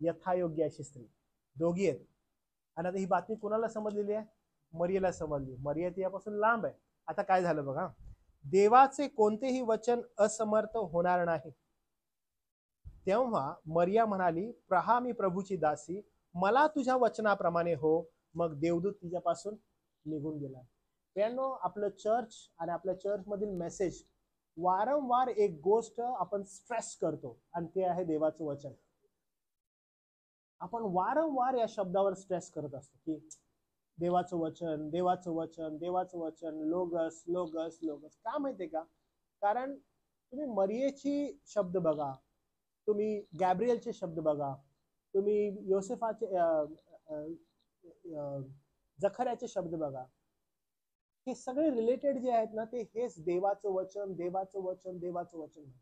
यथायोग्य अशी स्त्री. दोघी आहेत. आणि आता ही बातमी कुणाला समजलेली आहे, मरियेला समजली. मरिया तिच्यापासून लांब आहे. आता काय झालं बघा, देवाचे कोणतेही वचन असमर्थ होणार नाही. तेव्हा मरिया म्हणाली, प्रहा मी प्रभूची दासी, मला तुझ्या वचनाप्रमाणे हो. मग देवदूत तिच्यापासून निघून गेला. त्यानो आपलं चर्च आणि आपल्या चर्च मधील मेसेज वारंवार एक गोष्ट आपण स्ट्रेस करतो आणि ते आहे देवाचं वचन. आपण वारंवार या शब्दावर स्ट्रेस करत असतो की देवाचं वचन, देवाचं वचन, देवाचं वचन, लोगस लोगस लोगस. का माहितीये का, कारण तुम्ही मरियेची शब्द बघा, तुम्ही गॅब्रियलचे शब्द बघा, तुम्ही योसेफाचे जखर्याचे शब्द बघा, हे सगळे रिलेटेड जे आहेत ना, ते हेच देवाचं वचन, देवाचं वचन, देवाचं वचन म्हणतात.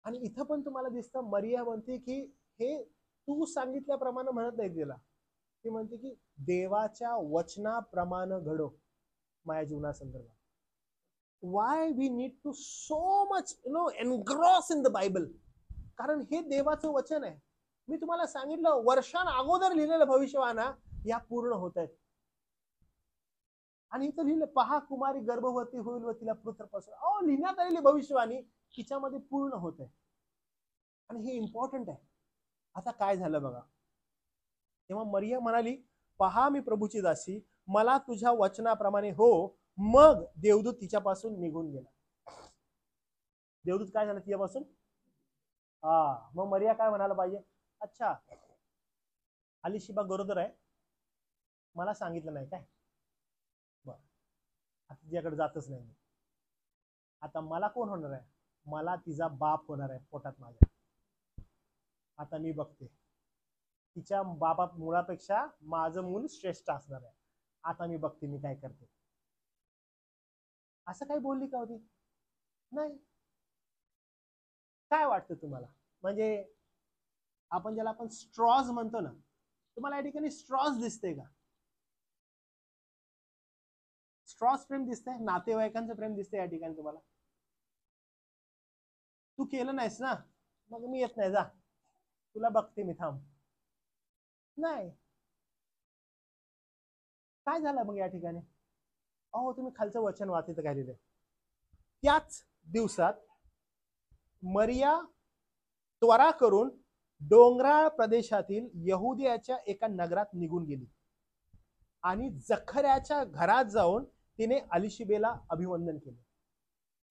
आणि इथं पण तुम्हाला दिसतं, मरिया म्हणते की हे तू सांगितल्याप्रमाणे म्हणत नाही तिला, ती म्हणते की देवाच्या वचनाप्रमाणे घडो माझ्या जीवनासंदर्भात. Why we need to so much engross in the Bible, कारण हे देवाचं वचन आहे. मी तुम्हाला सांगितलं, वर्षां अगोदर लिहिलेलं भविष्यवाणा या पूर्ण होत आहेत. आणि इथं लिहिलं, पहा कुमारी गर्भवती होईल व तिला पुत्र पसरेल. लिहिण्यात आलेली भविष्यवाणी तिच्यामध्ये पूर्ण होत आहे. आणि हे इम्पॉर्टंट आहे. आता काय झालं बघा, तेव्हा मरिया म्हणाली, पहा मी प्रभूची दासी, मला तुझ्या वचनाप्रमाणे हो. मग देवदूत तिच्यापासून निघून गेला. देवदूत काय झालं तिच्यापासून, मग मरिया काय म्हणायला पाहिजे, अच्छा अलीशिबा गरोदर आहे, मला सांगितलं नाही काय, बर आता तिच्याकडे जातच नाही. आता मला कोण होणार आहे, मला तिचा बाप होणार आहे पोटात माझ्या. आता मी बघते, तिच्या बाबा मुलापेक्षा माझं मूल श्रेष्ठ असणार आहे. आता मी बघते मी काय करते. असं काही बोलली का होती, नाही. काय वाटतं तुम्हाला, म्हणजे आपण ज्याला आपण स्ट्रॉज म्हणतो ना, तुम्हाला या ठिकाणी स्ट्रॉज दिसते का, स्ट्रॉज प्रेम दिसतंय, नातेवाईकांचं प्रेम दिसतंय या ठिकाणी तुम्हाला. तू केलं नाहीस ना, मग मी येत नाही, जा तुला बघते मी, थांब. नाही. काय झालं मग या ठिकाणी, तुम्ही खालचं वचन वाचित काय लिहिलंय, त्याच दिवसात मरिया त्वरा करून डोंगराळ प्रदेशातील यहुदियाच्या एका नगरात निघून गेली आणि जखऱ्याच्या घरात जाऊन तिने अलिशिबेला अभिवंदन केले.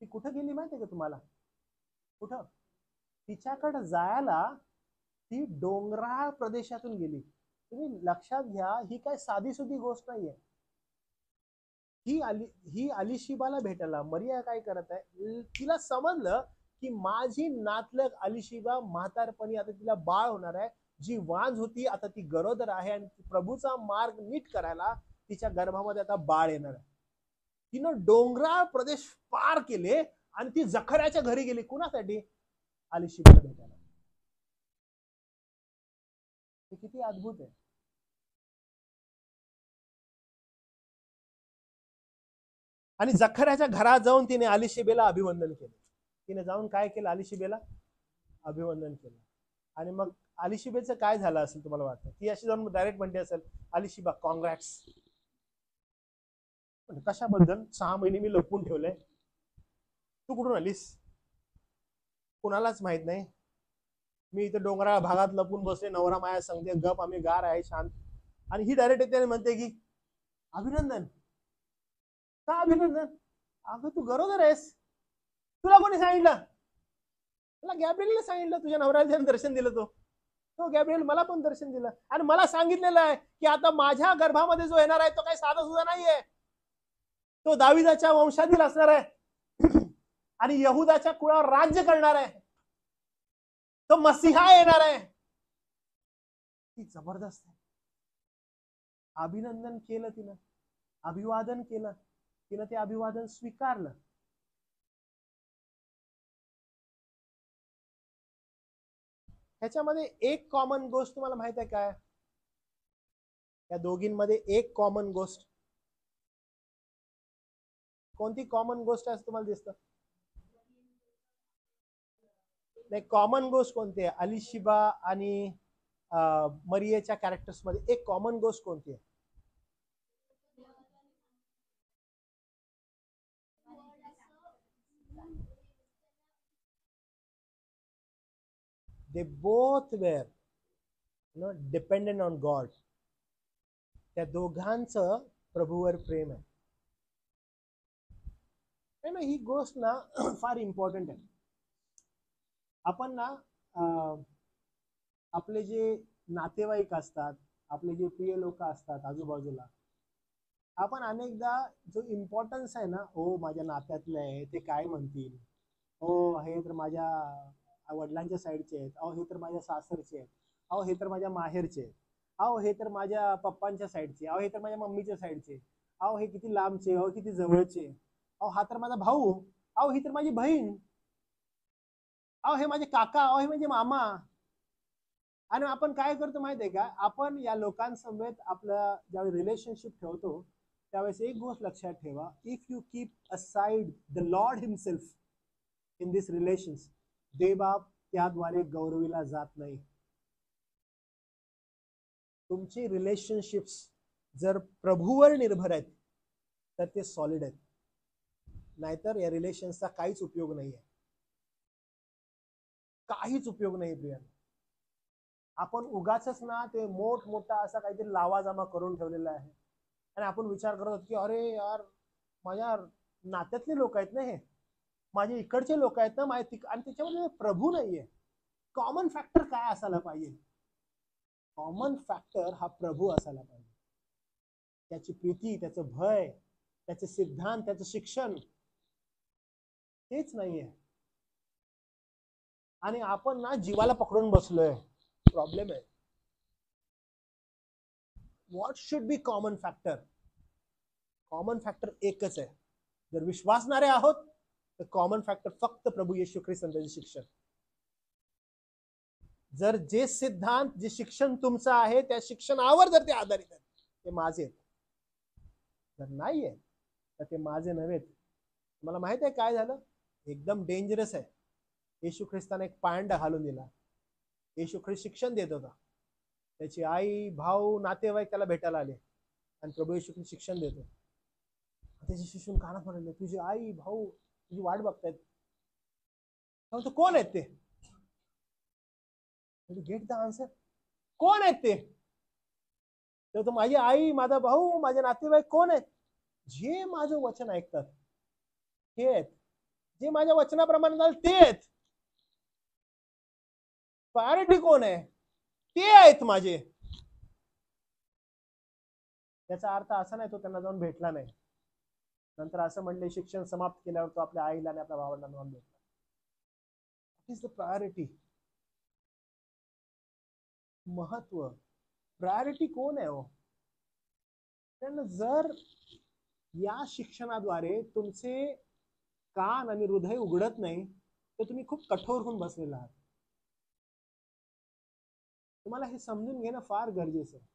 ती कुठं गेली माहितीये का तुम्हाला? कुठं? तिच्याकडे जायला ती डोंगराळ प्रदेशातून गेली. तुम्ही लक्षात घ्या, ही काय साधी सुधी गोष्ट नाहीये. ही अलिशिबाला भेटायला मरिया काय करत आहे, तिला समजलं की माझी नातलग अलिशिबा म्हातारपणी आता तिला बाळ होणार आहे. जी वांज होती आता ती गरोदर आहे आणि प्रभूचा मार्ग नीट करायला तिच्या गर्भामध्ये आता बाळ येणार आहे. तिनं डोंगराळ प्रदेश पार केले आणि ती जखऱ्याच्या घरी गेली. कुणासाठी? अलिशिबाला भेटायला. हे किती अद्भुत आहे. आणि जखऱ्याच्या घरात जाऊन तिने अलिशिबेला अभिवंदन केले. तिने जाऊन काय केलं? अलिशिबेला अभिवंदन केलं. आणि मग अलिशिबेचं काय झालं असेल तुम्हाला वाटतं? ती अशी जाऊन डायरेक्ट म्हणते असेल, अलिशिबा कॉंग्रॅट्स. कशाबद्दल? 6 महिने मी लपवून ठेवलंय, तू कुठून आलीस? कुणालाच माहित नाही. मी इथे डोंगराळ भागात लपून बसले, नवरा माया सांगते गप, आम्ही गार आहे शांत. आणि ही डायरेक्ट येते आणि म्हणते की अभिनंदन. का अभिनंदन? अगं तू गरोदर आहेस. तुला कोणी सांगितलं? मला गॅब्रिएलने सांगितलं, तुझ्या नवऱ्याला ज्याने दर्शन दिलं तो गॅब्रिएल मला पण दर्शन दिलं आणि मला सांगितलेलं आहे की आता माझ्या गर्भामध्ये जो येणार आहे तो काही साधा सुद्धा नाहीये. तो दाविदाच्या वंशातील असणार आहे आणि यहुदाच्या कुळावर राज्य करणार आहे. तो मसीहा येणार आहे. ती जबरदस्त आहे. अभिनंदन केलं तिनं, अभिवादन केलं, तिनं ते अभिवादन स्वीकारलं. ह्याच्यामध्ये एक कॉमन गोष्ट तुम्हाला माहित आहे काय? या दोघींमध्ये एक कॉमन गोष्ट, कोणती कॉमन गोष्ट आहे असं तुम्हाला दिसतं? नाही, कॉमन गोष्ट कोणती आहे? अलिशिबा आणि मरियेच्या कॅरेक्टर्स मध्ये एक कॉमन गोष्ट कोणती आहे? They both were dependent on God. त्या दोघांचं प्रभूवर प्रेम आहे. ही गोष्ट ना फार इम्पॉर्टंट आहे. आपण ना आपले जे नातेवाईक असतात, आपले जे प्रिय लोक असतात आजूबाजूला, आपण अनेकदा जो इम्पॉर्टन्स आहे ना, हो माझ्या नात्यातले आहे, ते काय म्हणतील, हो हे तर माझ्या वडिलांच्या साईडचे आहेत, अहो हे तर माझ्या सासरचे आहेत, अहो हे तर माझ्या माहेरचे आहेत, अहो हे तर माझ्या पप्पांच्या साईडचे, अहो हे तर माझ्या मम्मीच्या साईडचे, अहो हे किती लांबचे, अहो किती जवळचे, अहो हा तर माझा भाऊ, अहो ही तर माझी बहीण, अहो हे माझे काका, अहो हे माझे मामा. आणि आपण काय करतो माहिती आहे का? आपण या लोकांसमवेत आपलं ज्यावेळी रिलेशनशिप ठेवतो त्यावेळेस एक गोष्ट लक्षात ठेवा, if you keep aside the Lord himself in this relations, देवबाप त्याद्वारे गौरविला जात नाही. तुमचे रिलेशनशिप्स जर प्रभूवर निर्भर आहेत तर ते सॉलिड आहेत, नाहीतर या रिलेशन्सचा काहीच उपयोग नाहीये, काहीच उपयोग नाही प्रिया. आपण उगाचच ना ते मोठमोठा असा काहीतरी लावाजमा करून ठेवलेला आहे आणि आपण विचार करत की अरे यार माझ्या नात्यातले लोक आहेत ना, हे माझे इकडचे लोक आहेत ना, आणि त्याच्यामध्ये प्रभू नाहीये. कॉमन फॅक्टर काय असायला पाहिजे? कॉमन फॅक्टर हा प्रभू असायला पाहिजे. त्याची प्रीती, त्याचं भय, त्याचे सिद्धांत, त्याचं शिक्षण, तेच नाहीये. आणि आपण ना जीवाला पकडून बसलोय. प्रॉब्लेम आहे. What should be common factor? Common factor एकच आहे. जर विश्वासणारे आहोत तर कॉमन फॅक्टर फक्त प्रभू येशू ख्रिस्त आणि त्याचे शिक्षण. जर जे सिद्धांत, जे शिक्षण तुमचं आहे त्या शिक्षणावर जर ते आधारित आहेत, ते माझे आहेत. जर नाहीये तर ते माझे नव्हेत. मला माहित आहे काय झालं? एकदम डेंजरस आहे. येशू ख्रिस्ताने एक पांडा घालून दिला. येशू ख्रिस्त शिक्षण देत होता, त्याची आई, भाऊ, नातेवाईक त्याला भेटायला आले आणि प्रभू येशू ख्रिस्त शिक्षण देतो. त्याचे शिष्य कानात म्हणाले, तुझी आई, भाऊ तुझी वाट बघतायत. तो कोण आहेत ते? Get the answer. कोण आहेत ते? तर माझी आई, माझा भाऊ, माझे नातेवाईक कोण आहेत? जे माझं वचन ऐकतात ते आहेत, जे माझ्या वचनाप्रमाणे झालं ते आहेत. प्रायोरिटी कोण आहे? ते आहेत माझे. त्याचा अर्थ असा नाही तो त्यांना जाऊन भेटला नाही, नंतर असं म्हणले शिक्षण समाप्त केल्यावर तो आपल्या आईला आणि आपल्या भावाला जाऊन भेटला. What is the priority? महत्व, प्रायोरिटी कोण आहे हो? जर या शिक्षणाद्वारे तुमचे कान आणि हृदय उघडत नाही तर तुम्ही खूप कठोर होऊन बसलेला आहात. तुम्हाला हे समजून घेणं फार गरजेचं आहे.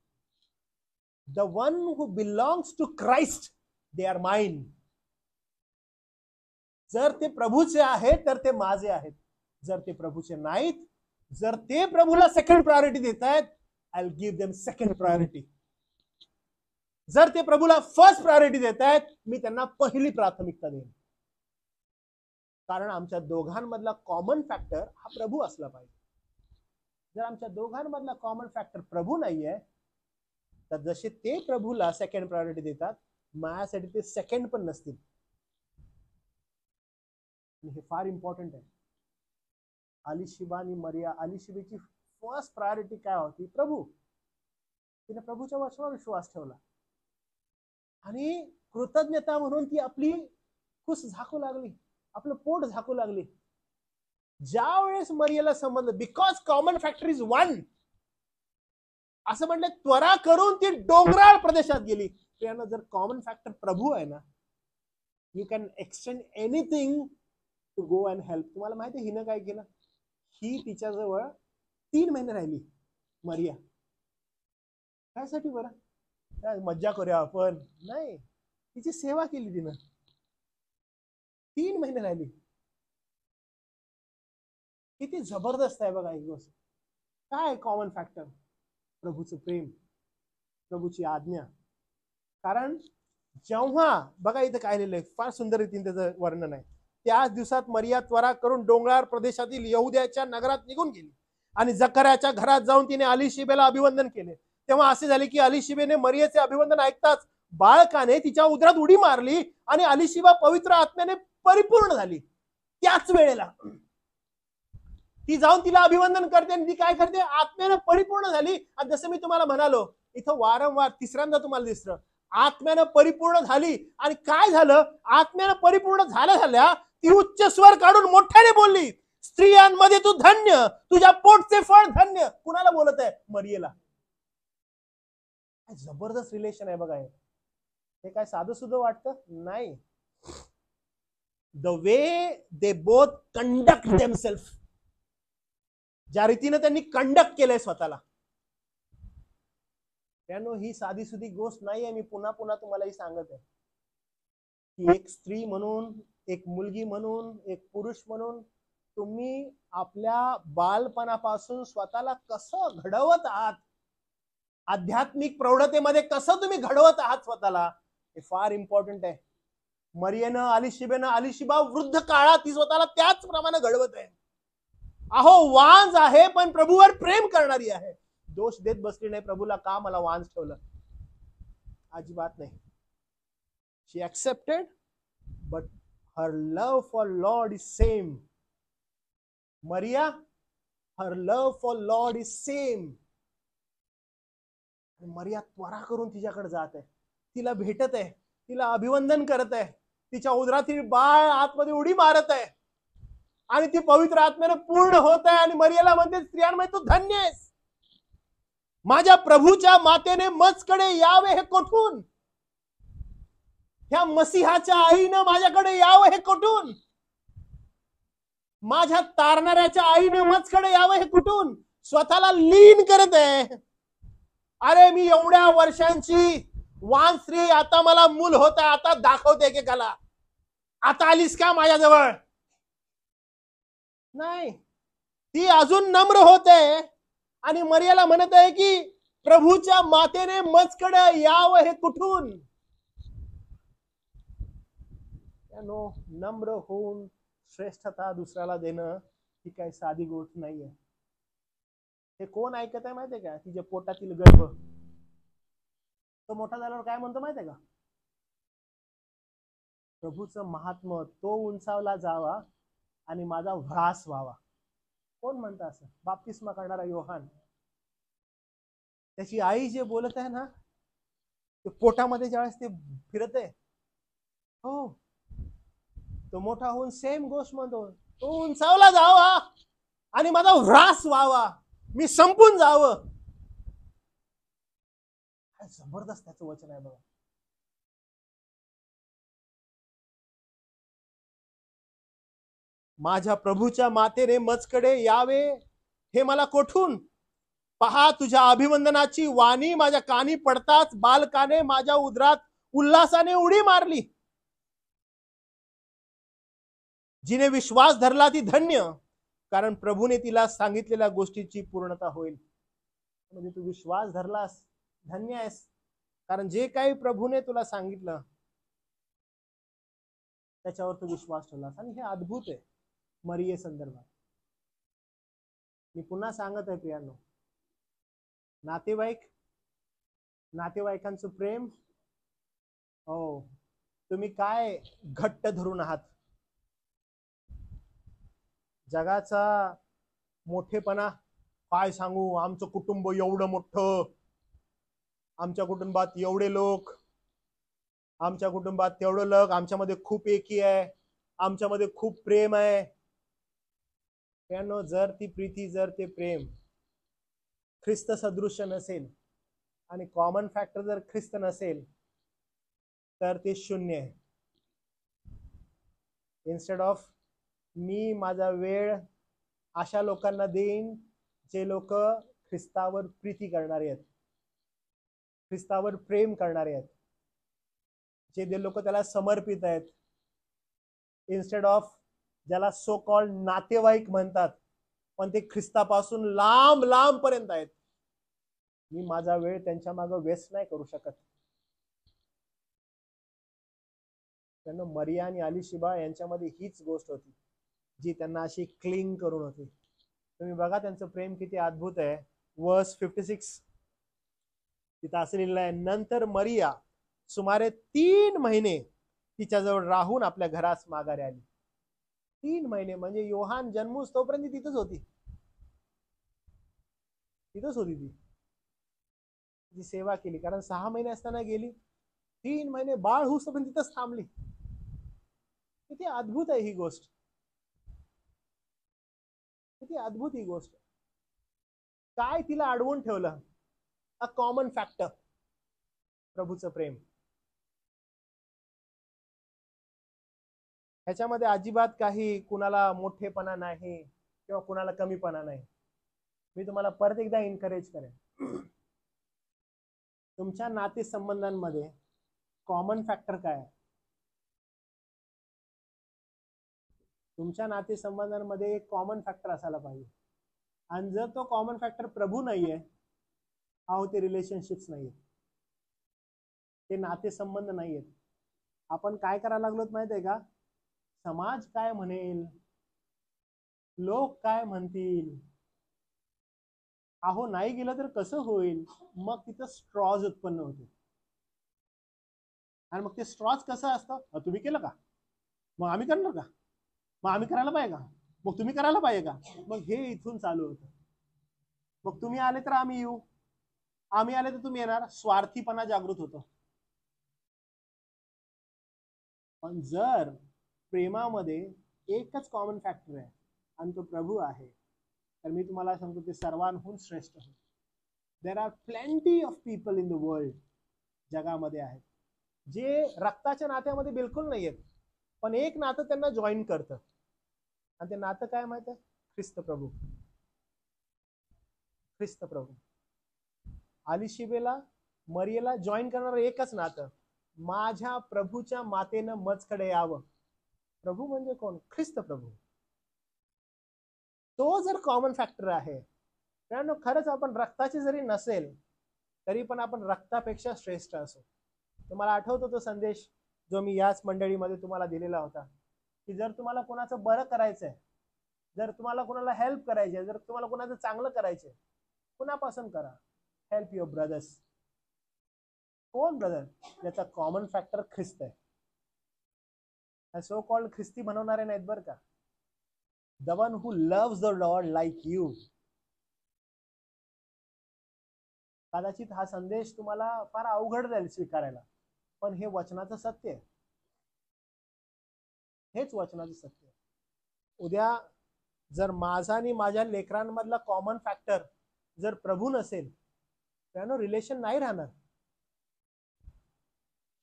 The one who belongs to Christ they are mine. जर ते प्रभूचे आहेत तर ते माझे आहेत. जर ते प्रभूचे नाहीत, जर ते प्रभूला सेकंड प्रायोरिटी देत आहेत, I will give them second priority. जर ते प्रभूला फर्स्ट प्रायोरिटी देत आहेत, मी त्यांना पहिली प्राथमिकता देईन. कारण आमच्या दोघांमधला कॉमन फॅक्टर हा प्रभू असला पाहिजे. जर आमच्या दोघांमधला कॉमन फॅक्टर प्रभू नाहीये, तर जसे ते प्रभूला सेकंड प्रायोरिटी देतात, माझ्यासाठी ते सेकंड पण नसतील. हे फार इम्पॉर्टंट आहे. अलिशिबा आणि मरिया, अलिशिबेची फर्स्ट प्रायोरिटी काय होती? प्रभू. तिने प्रभूच्या वचनावर विश्वास ठेवला आणि कृतज्ञता म्हणून ती आपली कुस झाकू लागली, आपलं पोट झाकू लागली. ज्या वेळेस मरियाला समजलं, because common factor is one, असं म्हणलं, त्वरा करून ती डोंगराळ प्रदेशात गेली. त्यानं जर कॉमन फॅक्टर प्रभू आहे ना, you can extend anything to go and help. तुम्हाला माहिती आहे हिनं काय केलं? ही तिच्याजवळ 3 महिने राहिली मरिया. कायसाठी बरं? काय मज्जा करूया आपण? नाही, तिची सेवा केली तिनं. 3 महिने राहिली. किती जबरदस्त आहे बघा ही गोष्ट. काय कॉमन फॅक्टर? प्रभूचं प्रेम, प्रभूची आज्ञा. कारण जेव्हा बघा इथं काय लिहिलंय, फार सुंदर रीतीने त्याचं वर्णन आहे. त्याच दिवसात मरिया त्वरा करून डोंगराळ प्रदेशातील यहुद्याच्या नगरात निघून गेली आणि जकर्याच्या घरात जाऊन तिने अलिशिबेला अभिवंदन केले. तेव्हा असे झाले की अलिशिबेने मरियाचे अभिवंदन ऐकताच बाळकाने तिच्या उदरात उडी मारली आणि अलिशिबा पवित्र आत्म्याने परिपूर्ण झाली. त्याच वेळेला ती जाऊन तिला अभिवंदन करते आणि ती काय करते? आत्म्याने परिपूर्ण झाली. आणि जसं मी तुम्हाला म्हणालो, इथं वारंवार तिसऱ्यांदा तुम्हाला दिसतं, आत्म्यानं परिपूर्ण झाली. आणि काय झालं? आत्म्यानं परिपूर्ण झाल्या ती उच्च स्वर काढून मोठ्याने बोलली, स्त्रियांमध्ये तू धन्य, तुझ्या पोटचे फळ धन्य. कुणाला बोलत आहे? मरियेला. जबरदस्त रिलेशन आहे बघा. हे काय साधं सुद्धा वाटतं? नाही. The way they both conduct themself, ज्या रीतीने त्यांनी कंडक्ट केलंय स्वतःला, त्यानो ही साधी सुधी गोष्ट नाहीये. मी पुन्हा पुन्हा तुम्हाला ही सांगत आहे की एक स्त्री म्हणून, एक मुलगी म्हणून, एक पुरुष म्हणून तुम्ही आपल्या बालपणापासून स्वतःला कसं घडवत आहात, आध्यात्मिक प्रौढतेमध्ये कसं तुम्ही घडवत आहात स्वतःला, हे फार इम्पॉर्टंट आहे. मरियेनं, अलिशिबा वृद्ध काळात ती स्वतःला त्याच प्रमाणे घडवत आहे. अहो, वांज आहे पण प्रभूवर प्रेम करणारी आहे. दोष देत बसली नाही प्रभूला, का मला वांज ठेवलं? अजिबात नाही. She accepted, but her love for Lord is same. Maria, her love for Lord is same. Maria त्वरा करून तिच्याकडे जात आहे, तिला भेटत आहे, तिला अभिवंदन करत आहे, तिच्या उदरातील बाळ आतमध्ये उडी मारत आहे आणि ती पवित्र आत्म्याने पूर्ण होत आहे. आणि मरियाला म्हणते, स्त्रियांमध्ये तू धन्य आहेस. माझ्या प्रभूच्या मातेने मजकडे यावे हे कोठून? ह्या मसीहाच्या आईनं माझ्याकडे यावं हे कुठून? माझ्या तारणाऱ्याच्या आईने मजकडे यावं हे कुठून? स्वतःला लीन करत आहे. अरे, मी एवढ्या वर्षांची वान स्त्री, आता मला मूल होत आहे, आता दाखवते एकेकाला, आता आलीस का माझ्याजवळ? नाही, ती अजून नम्र होते आणि मरियाला म्हणत आहे की प्रभूच्या मातेने मजकडे यावं हे कुठून? नम्र होऊन श्रेष्ठता दुसऱ्याला देणं ही काही साधी गोष्ट नाहीये. हे कोण ऐकत आहे माहितीये का? तिच्या पोटातील गर्भ. तो मोठा झाल्यावर काय म्हणतो माहितीये का? प्रभूचं महात्म तो उंचावला जावा आणि माझा ह्रास व्हावा. कोण म्हणतं असं? बाप्तिस्मा करणारा योहान. त्याची आई जे बोलत आहे ना, ते पोटामध्ये ज्यावेळेस ते फिरत आहे, हो, तो मोठा होऊन सेम गोष्ट म्हणतो, तो उंचावला जावा आणि माझा ह्रास व्हावा, मी संपून जावं. काय जबरदस्त त्याचं वचन आहे बघा. माझ्या प्रभूच्या मातेने मजकडे यावे हे मला कोठून? पहा तुझ्या अभिवंदनाची वाणी माझ्या कानी पडताच बालकाने माझ्या उदरात उल्हासाने उडी मारली. जिने विश्वास धरला ती धन्य, कारण प्रभूने तिला सांगितलेल्या गोष्टीची पूर्णता होईल. म्हणजे तू विश्वास धरलास, धन्य आहेस, कारण जे काही प्रभूने तुला सांगितलं त्याच्यावर तू विश्वास ठेवलास. आणि हे अद्भुत आहे मरिये संदर्भात. मी पुन्हा सांगत आहे प्रियांनो, नातेवाईकांचं प्रेम, हो, तुम्ही काय घट्ट धरून आहात. जगाचा मोठेपणा काय सांगू, आमचं कुटुंब एवढं मोठं, आमच्या कुटुंबात एवढे लोक, आमच्या कुटुंबात तेवढं लोक, आमच्यामध्ये खूप एकी आहे, आमच्यामध्ये खूप प्रेम आहे. जर ती प्रीती, जर ते प्रेम ख्रिस्त सदृश्य नसेल आणि कॉमन फॅक्टर जर ख्रिस्त नसेल तर ते शून्य आहे. इन्स्टेड ऑफ मी माझा वेळ अशा लोकांना देईन जे लोक ख्रिस्तावर प्रीती करणारे आहेत, ख्रिस्तावर प्रेम करणारे आहेत, जे लोक त्याला समर्पित आहेत, इन्स्टेड ऑफ ज्याला सो कॉल्ड नातेवाईक म्हणतात पण ते ख्रिस्तापासून लांब लांब पर्यंत आहेत. मी माझा वेळ त्यांच्या मागे वेस्ट नाही करू शकत. त्यांना मरिया आणि अलिशिबा यांच्यामध्ये हीच गोष्ट होती जी त्यांना अशी क्लिंग करून होती. तुम्ही बघा त्यांचं प्रेम किती अद्भुत आहे. वर्स 56 तिथं असं लिहिलं आहे, नंतर मरिया सुमारे 3 महिने तिच्याजवळ राहून आपल्या घरास माघारी आली. 3 महिने म्हणजे योहान जन्मूस तोपर्यंत तिथंच होती, ती सेवा केली. कारण 6 महिने असताना गेली, 3 महिने बाळ होऊस पण तिथंच थांबली. किती अद्भुत आहे ही गोष्ट, किती अद्भुत ही गोष्ट. काय तिला अडवून ठेवलं? अ कॉमन फॅक्टर, प्रभूचं प्रेम. ह्याच्यामध्ये अजिबात काही कुणाला मोठेपणा नाही किंवा कुणाला कमीपणा नाही. मी तुम्हाला परत एकदा एनकरेज करेन, तुमच्या नातेसंबंधांमध्ये कॉमन फॅक्टर काय आहे? तुमच्या नातेसंबंधांमध्ये एक कॉमन फॅक्टर असायला पाहिजे. आणि जर तो कॉमन फॅक्टर प्रभू नाहीये, अहो ते रिलेशनशिप्स नाहीये, ते नातेसंबंध नाहीयेत. आपण काय करायला लागलोत माहितीये का? समाज काय म्हणेल, लोक काय म्हणतील, अहो नाही गेलं तर कसं होईल, मग तिथं स्ट्रॉज उत्पन्न होते. आणि मग ते स्ट्रॉज कसं असतं? तुम्ही केलं का, मग आम्ही करणार का, मग आम्ही करायला पाहिजे का, मग तुम्ही करायला पाहिजे का. मग हे इथून चालू होतं. मग तुम्ही आले तर आम्ही येऊ, आम्ही आले तर तुम्ही येणार. स्वार्थीपणा जागृत होतो. पण जर प्रेमामध्ये एकच कॉमन फॅक्टर आहे आणि तो प्रभू आहे, तर मी तुम्हाला सांगतो ते सर्वांहून श्रेष्ठ आहे. There are plenty of people in the world, जगामध्ये आहेत, जे रक्ताच्या नात्यामध्ये बिलकुल नाही आहेत, पण एक नातं त्यांना जॉईन करतं. आणि ते नातं काय माहित आहे? ख्रिस्त प्रभू. ख्रिस्त प्रभू. अलिशिबेला मरियेला जॉईन करणारं एकच नातं, माझ्या प्रभूच्या मातेनं मजकडे यावं. प्रभू म्हणजे कोण? ख्रिस्त प्रभू. तो जर कॉमन फॅक्टर आहे, कारण खरंच आपण रक्ताची जरी नसेल तरी पण आपण रक्तापेक्षा श्रेष्ठ असो. तुम्हाला आठवतो तो संदेश जो मी याच मंडळीमध्ये तुम्हाला दिलेला होता, की जर तुम्हाला कोणाचं बरं करायचंय, जर तुम्हाला कोणाला हेल्प करायचे, जर तुम्हाला कोणाचं चांगलं करायचंय, कुणापासून करा. Help your brothers. कोण ब्रदर? त्याचा कॉमन फॅक्टर ख्रिस्त आहे. सो कॉल्ड ख्रिस्ती बनवणारे नाहीत बरं का. The one who loves the Lord like you. कदाचित हा संदेश तुम्हाला फार अवघड जाईल स्वीकारायला, पण हे वचनाचं सत्य आहे. हेच वचनाचं सत्य आहे. उद्या जर माझा आणि माझ्या लेकरांमधला कॉमन फॅक्टर जर प्रभू नसेल, त्यानं रिलेशन नाही राहणार.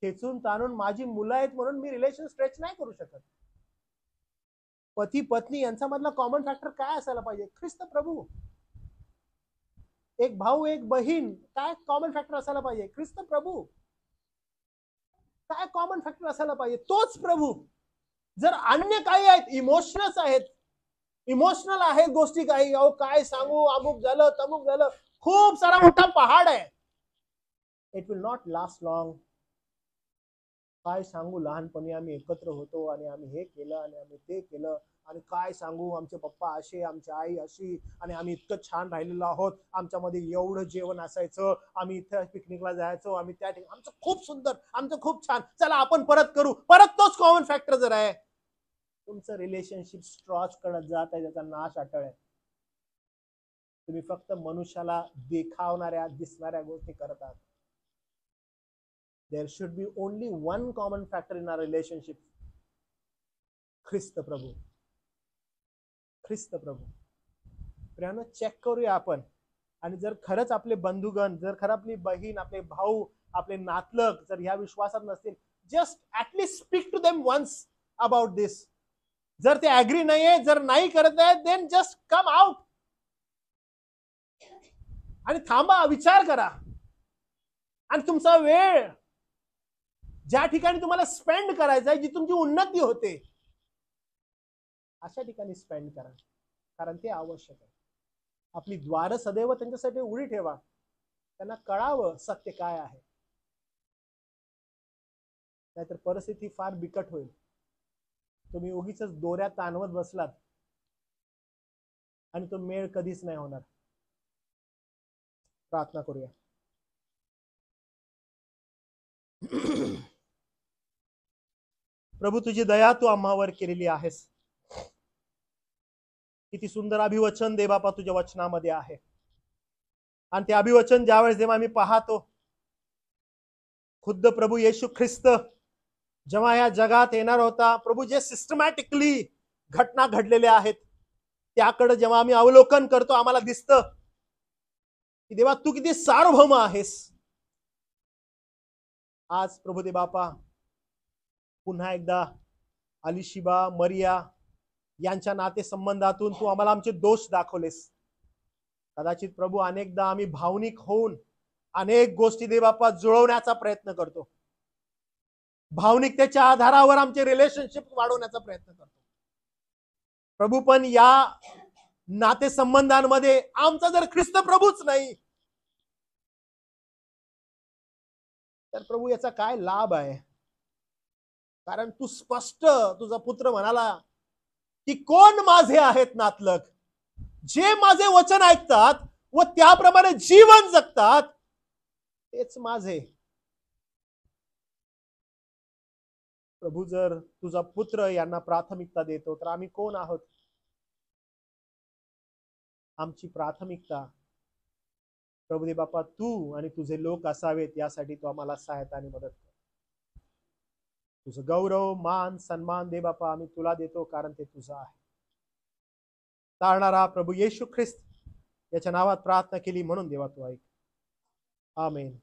खेचून ताणून माझी मुलं आहेत म्हणून मी रिलेशन स्ट्रेच नाही करू शकत. पती पत्नी यांचा मधला कॉमन फॅक्टर काय असायला पाहिजे? ख्रिस्त प्रभू. एक भाऊ एक बहीण, काय कॉमन फॅक्टर असायला पाहिजे? ख्रिस्त प्रभू. काय कॉमन फॅक्टर असायला पाहिजे? तोच प्रभू. जर अन्य काही आहेत, इमोशनल्स आहेत, इमोशनल आहेत गोष्टी काही, अहो काय सांगू, अमुक झालं तमुक झालं, खूप सारा मोठा पहाड आहे, it will not last long. काय सांगू, लहानपणी आम्ही एकत्र होतो आणि आम्ही हे केलं आणि आम्ही ते केलं, आणि काय सांगू, आमचे पप्पा असे, आमची आई अशी, आणि आम्ही इतकं छान राहिलेलो आहोत, आमच्यामध्ये एवढं जेवण असायचं, आम्ही इथे पिकनिकला जायचो, आम्ही त्या ठिकाणी, आमचं खूप सुंदर, आमचं खूप छान, चला आपण परत करू. परत तोच कॉमन फॅक्टर जर आहे, तुमचं रिलेशनशिप स्ट्रॉच करत जात आहे, त्याचा नाश अटळ आहे. तुम्ही फक्त मनुष्याला देखावणाऱ्या दिसणाऱ्या गोष्टी करत आहात. There should be only one common factor in our relationship. ख्रिस्त प्रभू. ख्रिस्त प्रभू. प्रियानो, चेक करूया आपण. आणि जर खरंच आपले बंधुगण, जर खरं आपली बहीण, आपले भाऊ, आपले नातलग जर ह्या विश्वासात नसतील, just at least speak to them once about this. जर ते ऍग्री नाहीये, जर नाही करत आहे, देन जस्ट कम आउट आणि थांबा, विचार करा. आणि तुमचा वेळ ज्या ठिकाणी तुम्हाला स्पेंड करायचा आहे, जी तुमची उन्नती होते, अशा ठिकाणी स्पेंड करा, कारण ते आवश्यक आहे. आपली द्वार सदैव त्यांच्यासाठी उघडी ठेवा. त्यांना कळावं सत्य काय आहे, नाहीतर परिस्थिती फार बिकट होईल. तुम्ही उगीच दोऱ्यात ताणवत बसलात आणि तो मेळ कधीच नाही होणार. प्रार्थना करूया. प्रभू, तुझी दया तू आम्हावर केलेली आहेस. किती सुंदर अभिवचन दे बापा तुझ्या वचनामध्ये आहे. आणि ते अभिवचन ज्यावेळेस जेव्हा आम्ही पाहतो, खुद्द प्रभू येशू ख्रिस्त जेव्हा या जगात येणार होता, प्रभू, जे सिस्टमॅटिकली घटना घडलेल्या आहेत त्याकडे जेव्हा आम्ही अवलोकन करतो, आम्हाला दिसतं की देवा तू किती सार्वभौम आहेस. आज प्रभू दे बापा, पुन्हा एकदा अलिशिबा, मरिया यांच्या नातेसंबंधातून तू आम्हाला आमचे दोष दाखवलेस. कदाचित प्रभू अनेकदा आम्ही भावनिक होऊन अनेक गोष्टी दे बापा जुळवण्याचा प्रयत्न करतो, भावनिकतेच्या आधारावर आमचे रिलेशनशिप वाढवण्याचा प्रयत्न करतो. प्रभू, पण या नातेसंबंधांमध्ये आमचा जर ख्रिस्त प्रभूच नाही, तर प्रभू याचा काय लाभ आहे? कारण तू स्पष्ट तुझा पुत्र म्हणाला की कोण माझे आहेत नातलग, जे माझे वचन ऐकतात व त्याप्रमाणे जीवन जगतात तेच माझे. प्रभू, जर तुझा पुत्र यांना प्राथमिकता देतो तर आम्ही कोण आहोत? आमची प्राथमिकता प्रभू दे बापा तू आणि तुझे लोक असावेत, यासाठी तू आम्हाला सहायता आणि मदत कर. तुझं गौरव, मान, सन्मान दे बापा आम्ही तुला देतो, कारण ते तुझं आहे. तारणारा प्रभू येशू ख्रिस्त याच्या नावात प्रार्थना केली म्हणून देवा तू ऐक. आमेन.